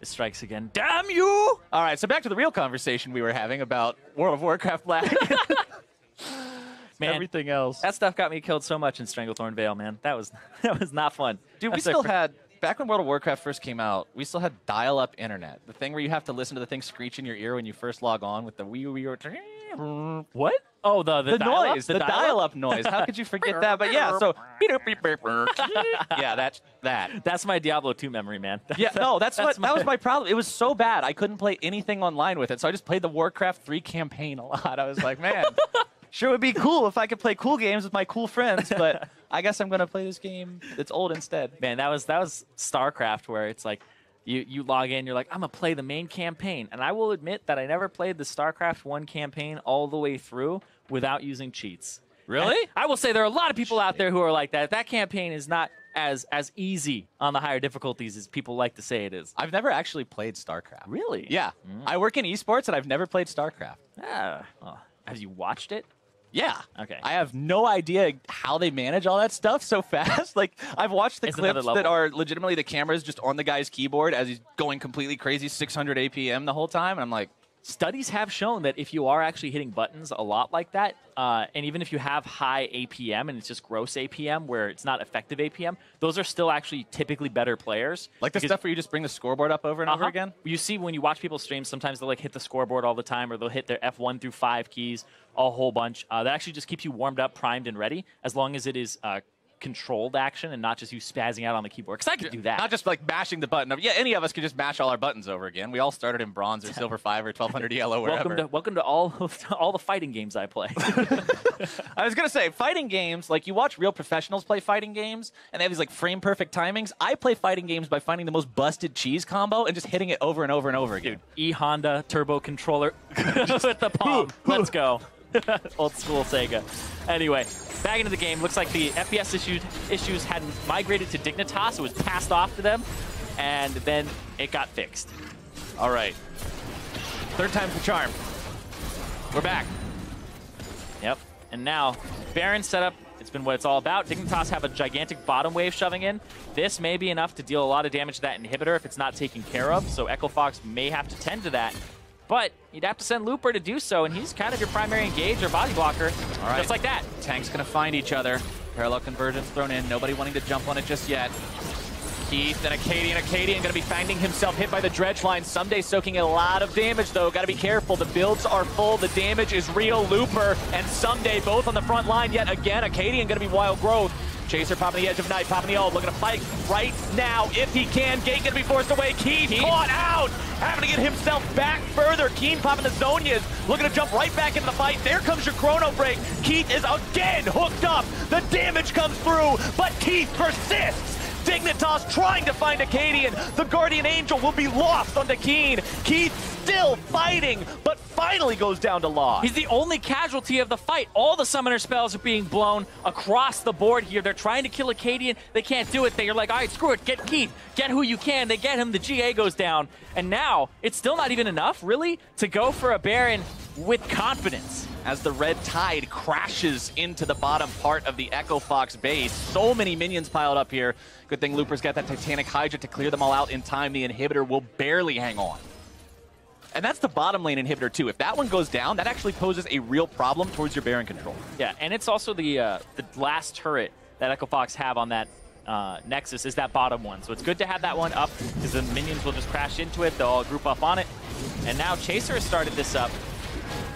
It strikes again. Damn you! All right, so back to the real conversation we were having about World of Warcraft Black. Man, everything else. That stuff got me killed so much in Stranglethorn Vale, man. That was not fun. Dude, we still had back when World of Warcraft first came out, we still had dial-up internet. The thing where you have to listen to the thing screech in your ear when you first log on with the wee. What? Oh, the noise, the dial-up? dial-up noise. How could you forget that? But yeah, so yeah, that's that. That's my Diablo 2 memory, man. Yeah, no, that was my problem. It was so bad I couldn't play anything online with it, so I just played the Warcraft 3 campaign a lot. I was like, man, sure would be cool if I could play cool games with my cool friends, but I guess I'm gonna play this game that's old instead. Man, that was StarCraft, where it's like you log in, you're like, I'm gonna play the main campaign, and I will admit that I never played the StarCraft 1 campaign all the way through without using cheats. Really? And I will say there are a lot of people out there who are like that. That campaign is not as easy on the higher difficulties as people like to say it is. I've never actually played StarCraft. Really? Yeah. I work in esports, and I've never played StarCraft. Well, have you watched it? Yeah. Okay. I have no idea how they manage all that stuff so fast. Like, I've watched the clips that are legitimately the cameras just on the guy's keyboard as he's going completely crazy, 600 APM the whole time. And I'm like, studies have shown that if you are actually hitting buttons a lot like that, and even if you have high APM and it's just gross APM where it's not effective APM, those are still actually typically better players. Like the stuff where you just bring the scoreboard up over and over again? You see when you watch people stream, sometimes they'll like hit the scoreboard all the time, or they'll hit their F1 through 5 keys a whole bunch. That actually just keeps you warmed up, primed, and ready, as long as it is controlled action and not just you spazzing out on the keyboard. Because I could do that. Not just like mashing the button. Yeah, any of us could just mash all our buttons over again. We all started in bronze or silver 5 or 1200 yellow, wherever. Welcome to all the fighting games I play. I was gonna say, fighting games, like you watch real professionals play fighting games, and they have these like frame perfect timings. I play fighting games by finding the most busted cheese combo and just hitting it over and over and over again. Dude, E-Honda turbo controller with the palm. Let's go. Old school Sega. Anyway, back into the game. Looks like the FPS issues had migrated to Dignitas. It was passed off to them, and then it got fixed. All right. Third time's the charm. We're back. Yep. And now, Baron setup. It's been what it's all about. Dignitas have a gigantic bottom wave shoving in. This may be enough to deal a lot of damage to that inhibitor if it's not taken care of, so Echo Fox may have to tend to that. But you'd have to send Looper to do so, and he's kind of your primary engage or body blocker, all right. Just like that. Tank's going to find each other. Parallel convergence thrown in. Nobody wanting to jump on it just yet. Keith and Acadian. Acadian going to be finding himself hit by the dredge line. Someday soaking a lot of damage, though. Got to be careful. The builds are full. The damage is real. Looper and Someday both on the front line yet again. Acadian going to be wild growth. Chaser popping the edge of night, popping the ult, looking to fight right now if he can. Gate gonna be forced away. Keith caught out, having to get himself back further. Keen popping the Zonias, looking to jump right back into the fight. There comes your chrono break. Keith is again hooked up. The damage comes through, but Keith persists. Dignitas trying to find Acadian. The Guardian Angel will be lost onto Keen. Keith still fighting, but finally goes down to loss. He's the only casualty of the fight. All the summoner spells are being blown across the board here. They're trying to kill Acadian. They can't do it. They're like, all right, screw it. Get Keith. Get who you can. They get him. The GA goes down. And now it's still not even enough, really, to go for a Baron with confidence. As the red tide crashes into the bottom part of the Echo Fox base. So many minions piled up here. Good thing Looper's got that Titanic Hydra to clear them all out in time. The inhibitor will barely hang on. And that's the bottom lane inhibitor, too. If that one goes down, that actually poses a real problem towards your Baron control. Yeah, and it's also the last turret that Echo Fox have on that Nexus is that bottom one. So it's good to have that one up because the minions will just crash into it. They'll all group up on it. And now Chaser has started this up.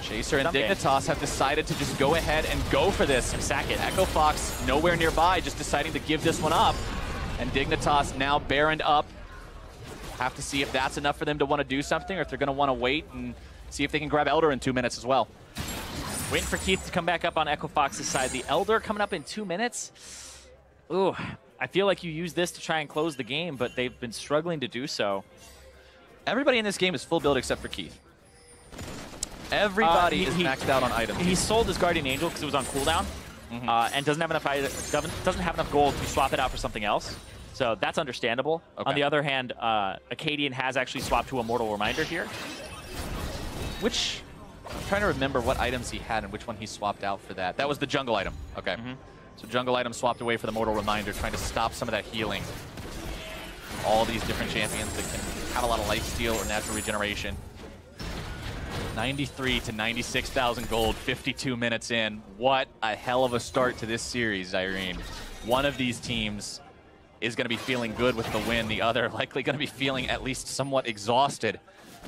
Chaser and Dignitas have decided to just go ahead and go for this and sack it. Echo Fox nowhere nearby, just deciding to give this one up. And Dignitas now Baroned up. Have to see if that's enough for them to want to do something, or if they're going to want to wait and see if they can grab Elder in 2 minutes as well. Waiting for Keith to come back up on Echo Fox's side. The Elder coming up in 2 minutes. Ooh, I feel like you use this to try and close the game, but they've been struggling to do so. Everybody in this game is full build except for Keith. Everybody is maxed out on items. He sold his Guardian Angel because it was on cooldown, and doesn't have enough gold to swap it out for something else. So that's understandable. Okay. On the other hand, Acadian has actually swapped to Immortal Reminder here. Which, I'm trying to remember what items he had and which one he swapped out for that. That was the jungle item. Okay. So jungle item swapped away for the Mortal Reminder, trying to stop some of that healing. All these different champions that can have a lot of life steal or natural regeneration. 93 to 96,000 gold, 52 minutes in. What a hell of a start to this series, Irene. One of these teams is going to be feeling good with the win. The other likely going to be feeling at least somewhat exhausted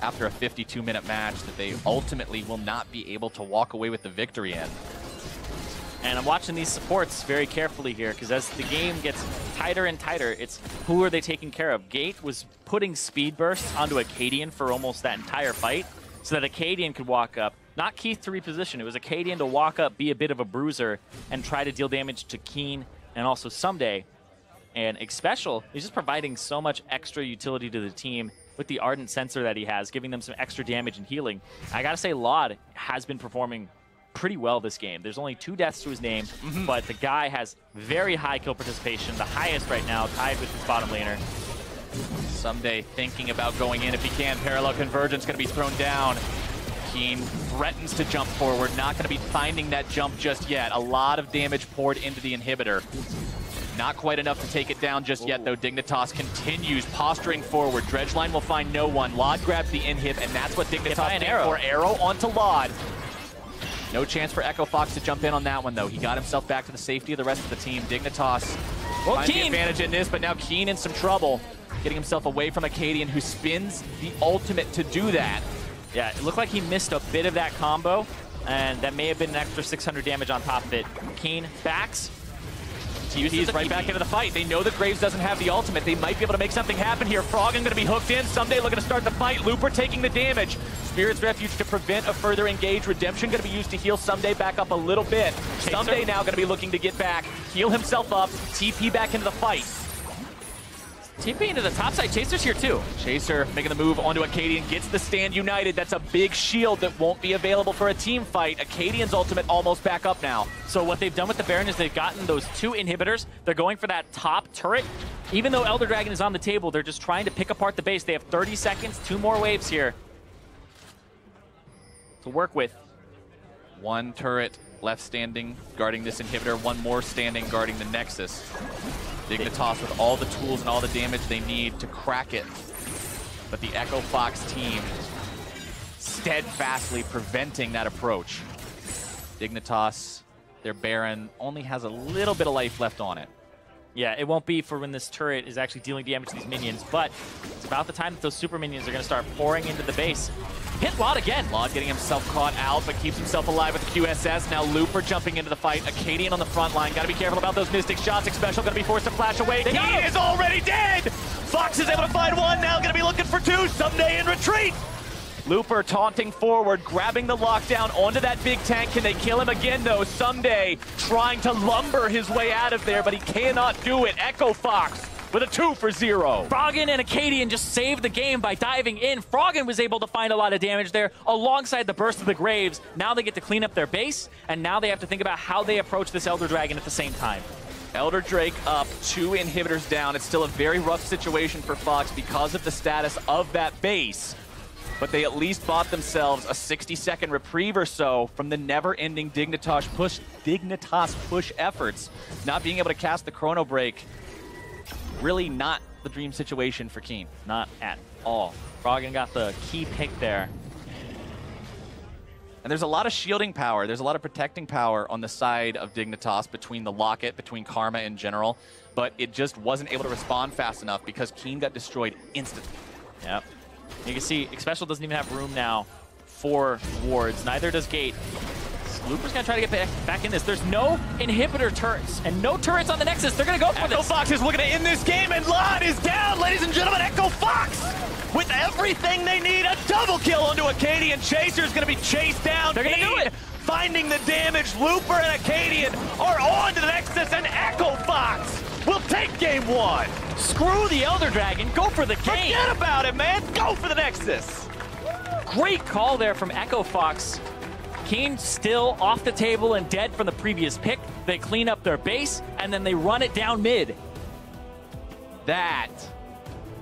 after a 52-minute match that they ultimately will not be able to walk away with the victory in. And I'm watching these supports very carefully here, because as the game gets tighter and tighter, it's who are they taking care of? Gate was putting speed bursts onto Acadian for almost that entire fight, so that Acadian could walk up. Not Keith to reposition, it was Acadian to walk up, be a bit of a bruiser, and try to deal damage to Keen and also Someday. And Xpecial is just providing so much extra utility to the team with the Ardent Sensor that he has, giving them some extra damage and healing. I gotta say, Laud has been performing pretty well this game. There's only 2 deaths to his name, but the guy has very high kill participation, the highest right now, tied with his bottom laner. Someday thinking about going in if he can. Parallel Convergence going to be thrown down. Keen threatens to jump forward, not going to be finding that jump just yet. A lot of damage poured into the inhibitor. Not quite enough to take it down just yet, though. Dignitas continues posturing forward. Dredgeline will find no one. Laud grabs the inhib, and that's what Dignitas did for. Arrow onto Laud. No chance for Echo Fox to jump in on that one, though. He got himself back to the safety of the rest of the team. Dignitas finds the advantage in this, but now Keen in some trouble. Getting himself away from Acadian, who spins the ultimate to do that. Yeah, it looked like he missed a bit of that combo, and that may have been an extra 600 damage on top of it. Keen backs. He's right back into the fight. They know that Graves doesn't have the ultimate. They might be able to make something happen here. Froggen going to be hooked in. Someday looking to start the fight. Looper taking the damage. Spirit's Refuge to prevent a further engage. Redemption going to be used to heal Someday back up a little bit. Someday now going to be looking to get back, heal himself up, TP back into the fight. TP into the top side. Chaser's here too. Chaser making the move onto Acadian, gets the stand united. That's a big shield that won't be available for a team fight. Acadian's ultimate almost back up now. So what they've done with the Baron is they've gotten those 2 inhibitors. They're going for that top turret. Even though Elder Dragon is on the table, they're just trying to pick apart the base. They have 30 seconds, 2 more waves here to work with. 1 turret left standing, guarding this inhibitor. 1 more standing, guarding the Nexus. Dignitas with all the tools and all the damage they need to crack it. But the Echo Fox team steadfastly preventing that approach. Dignitas, their Baron, only has a little bit of life left on it. Yeah, it won't be for when this turret is actually dealing damage to these minions, but it's about the time that those super minions are going to start pouring into the base. Hit Laud again. Laud getting himself caught out, but keeps himself alive with the QSS. Now Looper jumping into the fight. Acadian on the front line. Got to be careful about those Mystic shots. Xpecial going to be forced to flash away. He is already dead! Fox is able to find 1, now going to be looking for 2. Someday in retreat! Looper taunting forward, grabbing the lockdown onto that big tank. Can they kill him again, though? Someday trying to lumber his way out of there, but he cannot do it. Echo Fox with a 2 for 0. Froggen and Acadian just saved the game by diving in. Froggen was able to find a lot of damage there alongside the burst of the Graves. Now they get to clean up their base, and now they have to think about how they approach this Elder Dragon at the same time. Elder Drake up, 2 inhibitors down. It's still a very rough situation for Fox because of the status of that base. But they at least bought themselves a 60-second reprieve or so from the never-ending Dignitas push efforts. Not being able to cast the Chrono Break, really not the dream situation for Keen. Not at all. Froggen got the key pick there. And there's a lot of shielding power. There's a lot of protecting power on the side of Dignitas between the Locket, between Karma in general. But it just wasn't able to respond fast enough because Keen got destroyed instantly. Yep. You can see Xpecial doesn't even have room now for wards. Neither does Gate. Looper's going to try to get back in this. There's no inhibitor turrets and no turrets on the Nexus. They're going to go for this. Echo Fox is looking to end this game, and Laud is down, ladies and gentlemen. Echo Fox with everything they need. A double kill onto Acadian. Chaser's going to be chased down. They're going to do it. Finding the damage. Looper and Acadian are on to the Nexus, and Echo Fox will take game 1. Screw the Elder Dragon. Go for the game. Forget about it, man. Go for the Nexus. Great call there from Echo Fox. Keen still off the table and dead from the previous pick. They clean up their base, and then they run it down mid. That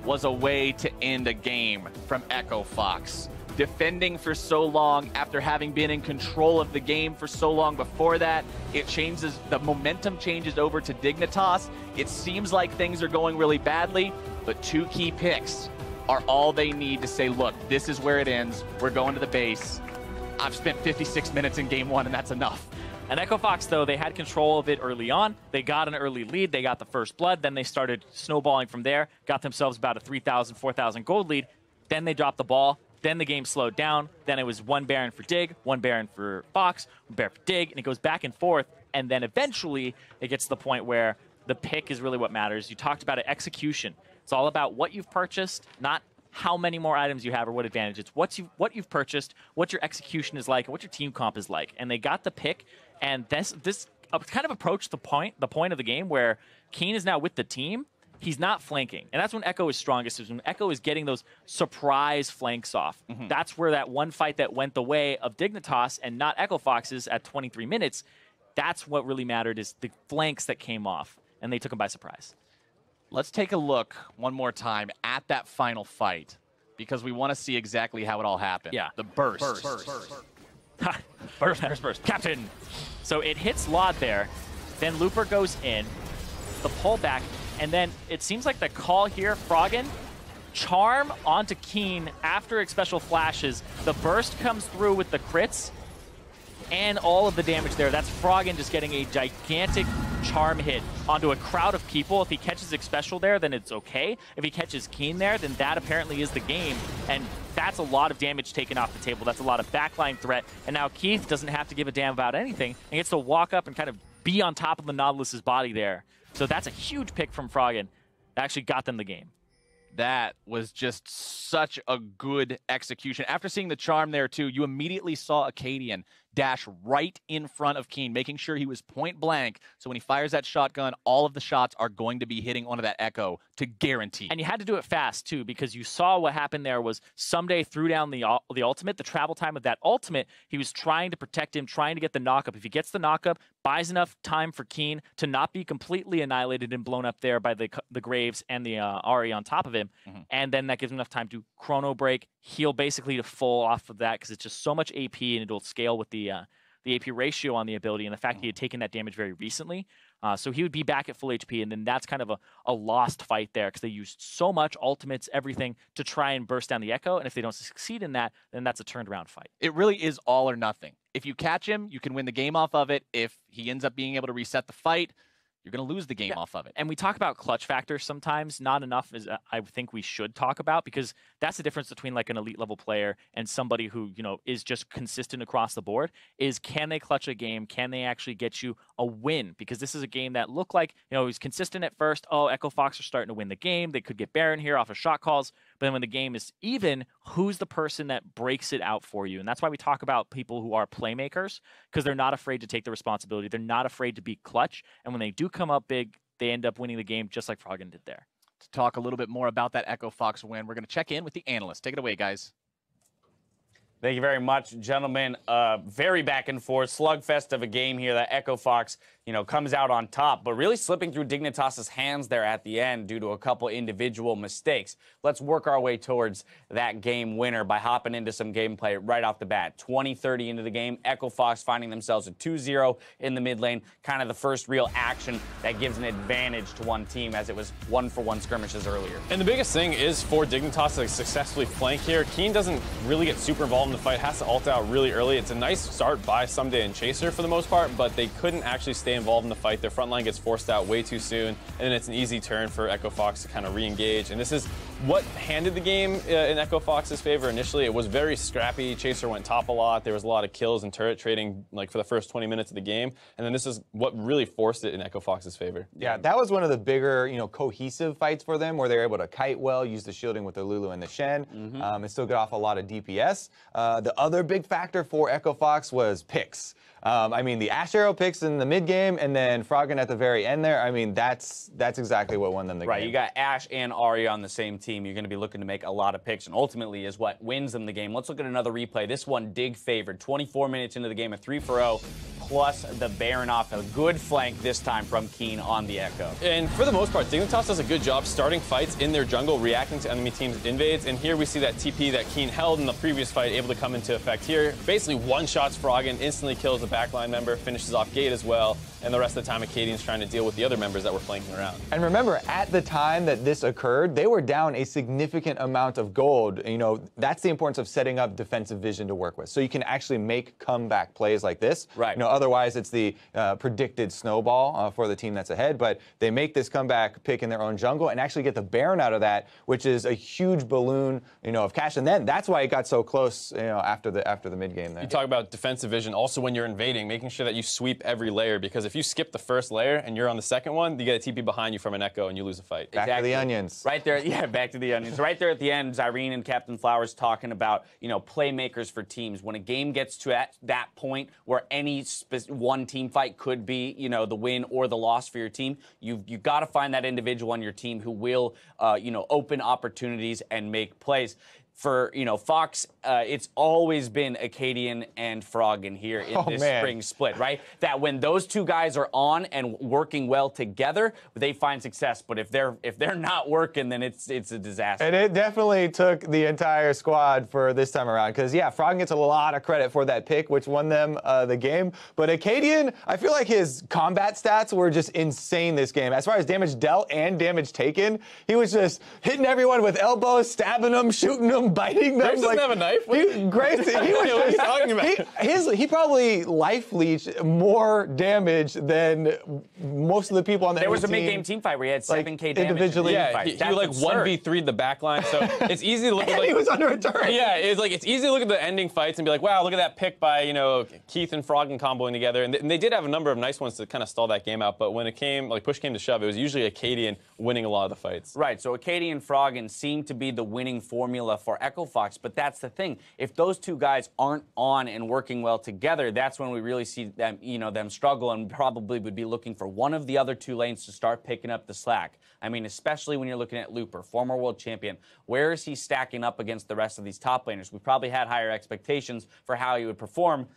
was a way to end a game from Echo Fox. Defending for so long after having been in control of the game for so long before that, it changes, the momentum changes over to Dignitas. It seems like things are going really badly, but 2 key picks are all they need to say, look, this is where it ends. We're going to the base. I've spent 56 minutes in game 1, and that's enough. And Echo Fox, though, they had control of it early on. They got an early lead. They got the first blood. Then they started snowballing from there, got themselves about a 3,000, 4,000 gold lead. Then they dropped the ball. Then the game slowed down. Then it was one Baron for Dig, one Baron for Fox, one Baron for Dig, and it goes back and forth. And then eventually it gets to the point where the pick is really what matters. You talked about it, execution. It's all about what you've purchased, not how many more items you have or what advantage. It's what you've purchased, what your execution is like, and what your team comp is like. And they got the pick, and this kind of approached the point of the game where Keen is now with the team. He's not flanking. And that's when Echo is strongest, is when Echo is getting those surprise flanks off. That's where that one fight that went the way of Dignitas and not Echo Fox's at 23 minutes, that's what really mattered, is the flanks that came off, and they took him by surprise. Let's take a look one more time at that final fight, because we want to see exactly how it all happened. Yeah. The burst. Burst. Captain. So it hits Lod there. Then Looper goes in. The pullback. And then it seems like the call here, Froggen, charm onto Keen after special flashes. The burst comes through with the crits and all of the damage there. That's Froggen just getting a gigantic charm hit onto a crowd of people. If he catches special there, then it's okay. If he catches Keen there, then that apparently is the game. And that's a lot of damage taken off the table. That's a lot of backline threat. And now Keith doesn't have to give a damn about anything and gets to walk up and kind of be on top of the Nautilus's body there. So that's a huge pick from Froggen. That actually got them the game. That was just such a good execution. After seeing the charm there, too, you immediately saw Acadian dash right in front of Keen, making sure he was point blank. So when he fires that shotgun, all of the shots are going to be hitting onto that Echo to guarantee. And you had to do it fast, too, because you saw what happened there was Someday threw down the ultimate, the travel time of that ultimate. He was trying to protect him, trying to get the knockup. If he gets the knockup, buys enough time for Keen to not be completely annihilated and blown up there by the Graves and the Ari on top of him. And then that gives him enough time to chrono break, heal basically to full off of that, because it's just so much AP and it'll scale with the AP ratio on the ability and the fact he had taken that damage very recently. So he would be back at full HP, and then that's kind of a lost fight there because they used so much ultimates, everything, to try and burst down the Echo, and if they don't succeed in that, then that's a turned around fight. It really is all or nothing. If you catch him, you can win the game off of it. If he ends up being able to reset the fight, you're going to lose the game off of it. And we talk about clutch factor sometimes, not enough as I think we should talk about, because that's the difference between like an elite level player and somebody who, you know, is just consistent across the board, is can they clutch a game? Can they actually get you a win? Because this is a game that looked like, you know, he's consistent at first. Oh, Echo Fox are starting to win the game. They could get Baron here off of shot calls. But then when the game is even, who's the person that breaks it out for you? And that's why we talk about people who are playmakers, because they're not afraid to take the responsibility. They're not afraid to be clutch. And when they do come up big, they end up winning the game just like Froggen did there. To talk a little bit more about that Echo Fox win, we're going to check in with the analyst. Take it away, guys. Thank you very much, gentlemen. Very back and forth, slugfest of a game here that Echo Fox, you know, comes out on top, but really slipping through Dignitas' hands there at the end due to a couple individual mistakes. Let's work our way towards that game winner by hopping into some gameplay right off the bat. 20-30 into the game, Echo Fox finding themselves at 2-0 in the mid lane, kind of the first real action that gives an advantage to one team, as it was 1-for-1 skirmishes earlier. And the biggest thing is for Dignitas to successfully flank here. Keen doesn't really get super involved in the fight, has to ult out really early. It's a nice start by Someday and Chaser for the most part, but they couldn't actually stay involved in the fight. Their front line gets forced out way too soon, and then it's an easy turn for Echo Fox to kind of re-engage. And this is what handed the game in Echo Fox's favor initially. It was very scrappy. Chaser went top a lot. There was a lot of kills and turret trading like for the first 20 minutes of the game, and then this is what really forced it in Echo Fox's favor. Yeah, that was one of the bigger, you know, cohesive fights for them, where they were able to kite well, use the shielding with the Lulu and the Shen, and still get off a lot of DPS. The other big factor for Echo Fox was picks. I mean, the Ash Arrow picks in the mid game, and then Froggen at the very end there. I mean, that's exactly what won them the game. Right, you got Ash and Arya on the same team. You're going to be looking to make a lot of picks, and ultimately is what wins them the game. Let's look at another replay. This one, Dig favored. 24 minutes into the game, a 3-for-0, plus the Baron off. A good flank this time from Keen on the Echo. And for the most part, Dignitas does a good job starting fights in their jungle, reacting to enemy teams' invades. And here we see that TP that Keen held in the previous fight able to come into effect here. Basically one-shots Froggen, instantly kills the backline member, finishes off Gate as well. And the rest of the time, Acadian's trying to deal with the other members that were flanking around. And remember, at the time that this occurred, they were down a significant amount of gold. You know, that's the importance of setting up defensive vision to work with. So you can actually make comeback plays like this. Right. You know, Otherwise, it's the predicted snowball for the team that's ahead. But they make this comeback pick in their own jungle and actually get the Baron out of that, which is a huge balloon, of cash. And then that's why it got so close, after the mid game there. You talk about defensive vision. Also, when you're invading, making sure that you sweep every layer, because if you skip the first layer and you're on the second one, you get a TP behind you from an Echo and you lose a fight. Back to the onions. Right there, yeah, back to the onions. Right there at the end, Irene and Captain Flowers talking about, playmakers for teams. When a game gets to that point where any one team fight could be, the win or the loss for your team, you've got to find that individual on your team who will, open opportunities and make plays. For, Fox, it's always been Acadian and Froggen here in this spring split, right? That when those two guys are on and working well together, they find success. But if they're not working, then it's a disaster. And it definitely took the entire squad for this time around. Because, yeah, Froggen gets a lot of credit for that pick, which won them the game. But Acadian, I feel like his combat stats were just insane this game. As far as damage dealt and damage taken, he was just hitting everyone with elbows, stabbing them, shooting them, biting them. Grace doesn't have a knife. Grace, he was what are you talking about? He probably life leached more damage than most of the people on the There was a team. mid-game team fight where he had 7K damage. Individually. Yeah, he like 1v3'd the backline, so it's easy to look at, like, he was under a turret. Yeah, it's easy to look at the ending fights and be like, wow, look at that pick by, Keith and Froggen comboing together. And they did have a number of nice ones to kind of stall that game out, but when push came to shove, it was usually Acadian winning a lot of the fights. Right, so Acadian and Froggen seem to be the winning formula for Echo Fox, but that's the thing. If those two guys aren't on and working well together, that's when we really see them, them struggle, and probably would be looking for one of the other two lanes to start picking up the slack. I mean, especially when you're looking at Looper, former world champion. Where is he stacking up against the rest of these top laners? We probably had higher expectations for how he would perform,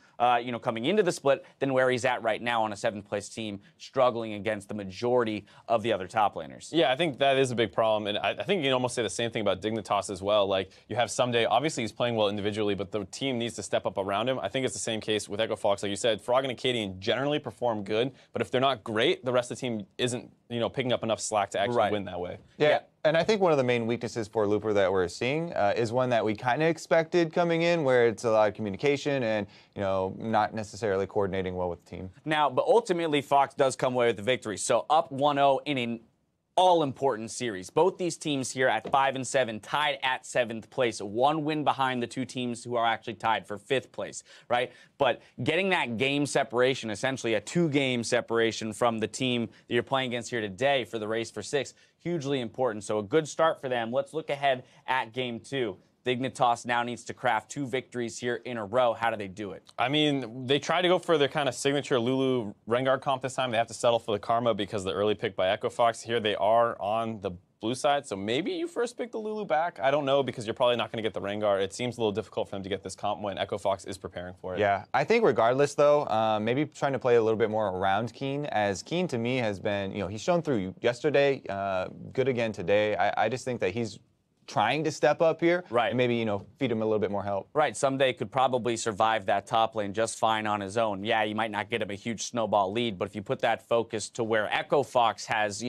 coming into the split than where he's at right now on a 7th place team, struggling against the majority of the other top laners. Yeah, I think that is a big problem, and I think you can almost say the same thing about Dignitas as well. Like, you have Someday, obviously he's playing well individually, but the team needs to step up around him. I think it's the same case with Echo Fox. Like you said, Frog and Acadian generally perform good, but if they're not great, the rest of the team isn't, picking up enough slack to actually win that way. Yeah. And I think one of the main weaknesses for Looper that we're seeing is one that we kind of expected coming in, where it's a lot of communication and, not necessarily coordinating well with the team. Now, but ultimately, Fox does come away with the victory. So up 1-0 in an all-important series. Both these teams here at 5 and 7, tied at 7th place. One win behind the two teams who are actually tied for 5th place, right? But getting that game separation, essentially a 2-game separation from the team that you're playing against here today for the race for 6, hugely important. So a good start for them. Let's look ahead at Game 2. Dignitas now needs to craft 2 victories here in a row. How do they do it? I mean, they try to go for their kind of signature Lulu Rengar comp this time. They have to settle for the Karma because of the early pick by Echo Fox. Here they are on the blue side, so maybe you first pick the Lulu back. I don't know, because you're probably not going to get the Rengar. It seems a little difficult for them to get this comp when Echo Fox is preparing for it. Yeah, I think regardless, though, maybe trying to play a little bit more around Keen, as Keen to me has been, he's shown through yesterday, good again today. I just think that he's trying to step up here, right? And maybe feed him a little bit more help. Right. Someday could probably survive that top lane just fine on his own. Yeah, you might not get him a huge snowball lead, but if you put that focus to where Echo Fox has,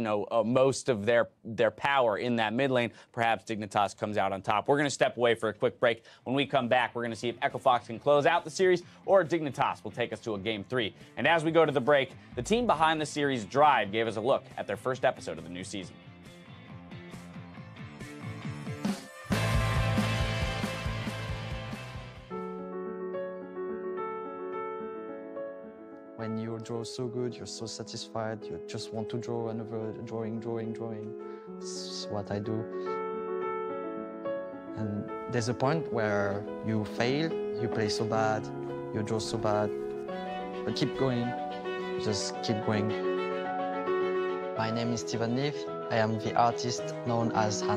most of their power in that mid lane, perhaps Dignitas comes out on top. We're going to step away for a quick break. When we come back, we're going to see if Echo Fox can close out the series, or Dignitas will take us to a Game 3. And as we go to the break, the team behind the series, Drive, gave us a look at their first episode of the new season. When you draw so good, you're so satisfied, you just want to draw another drawing. That's what I do. And there's a point where you fail, you play so bad, you draw so bad, but keep going, just keep going. My name is Steven Leaf. I am the artist known as Han.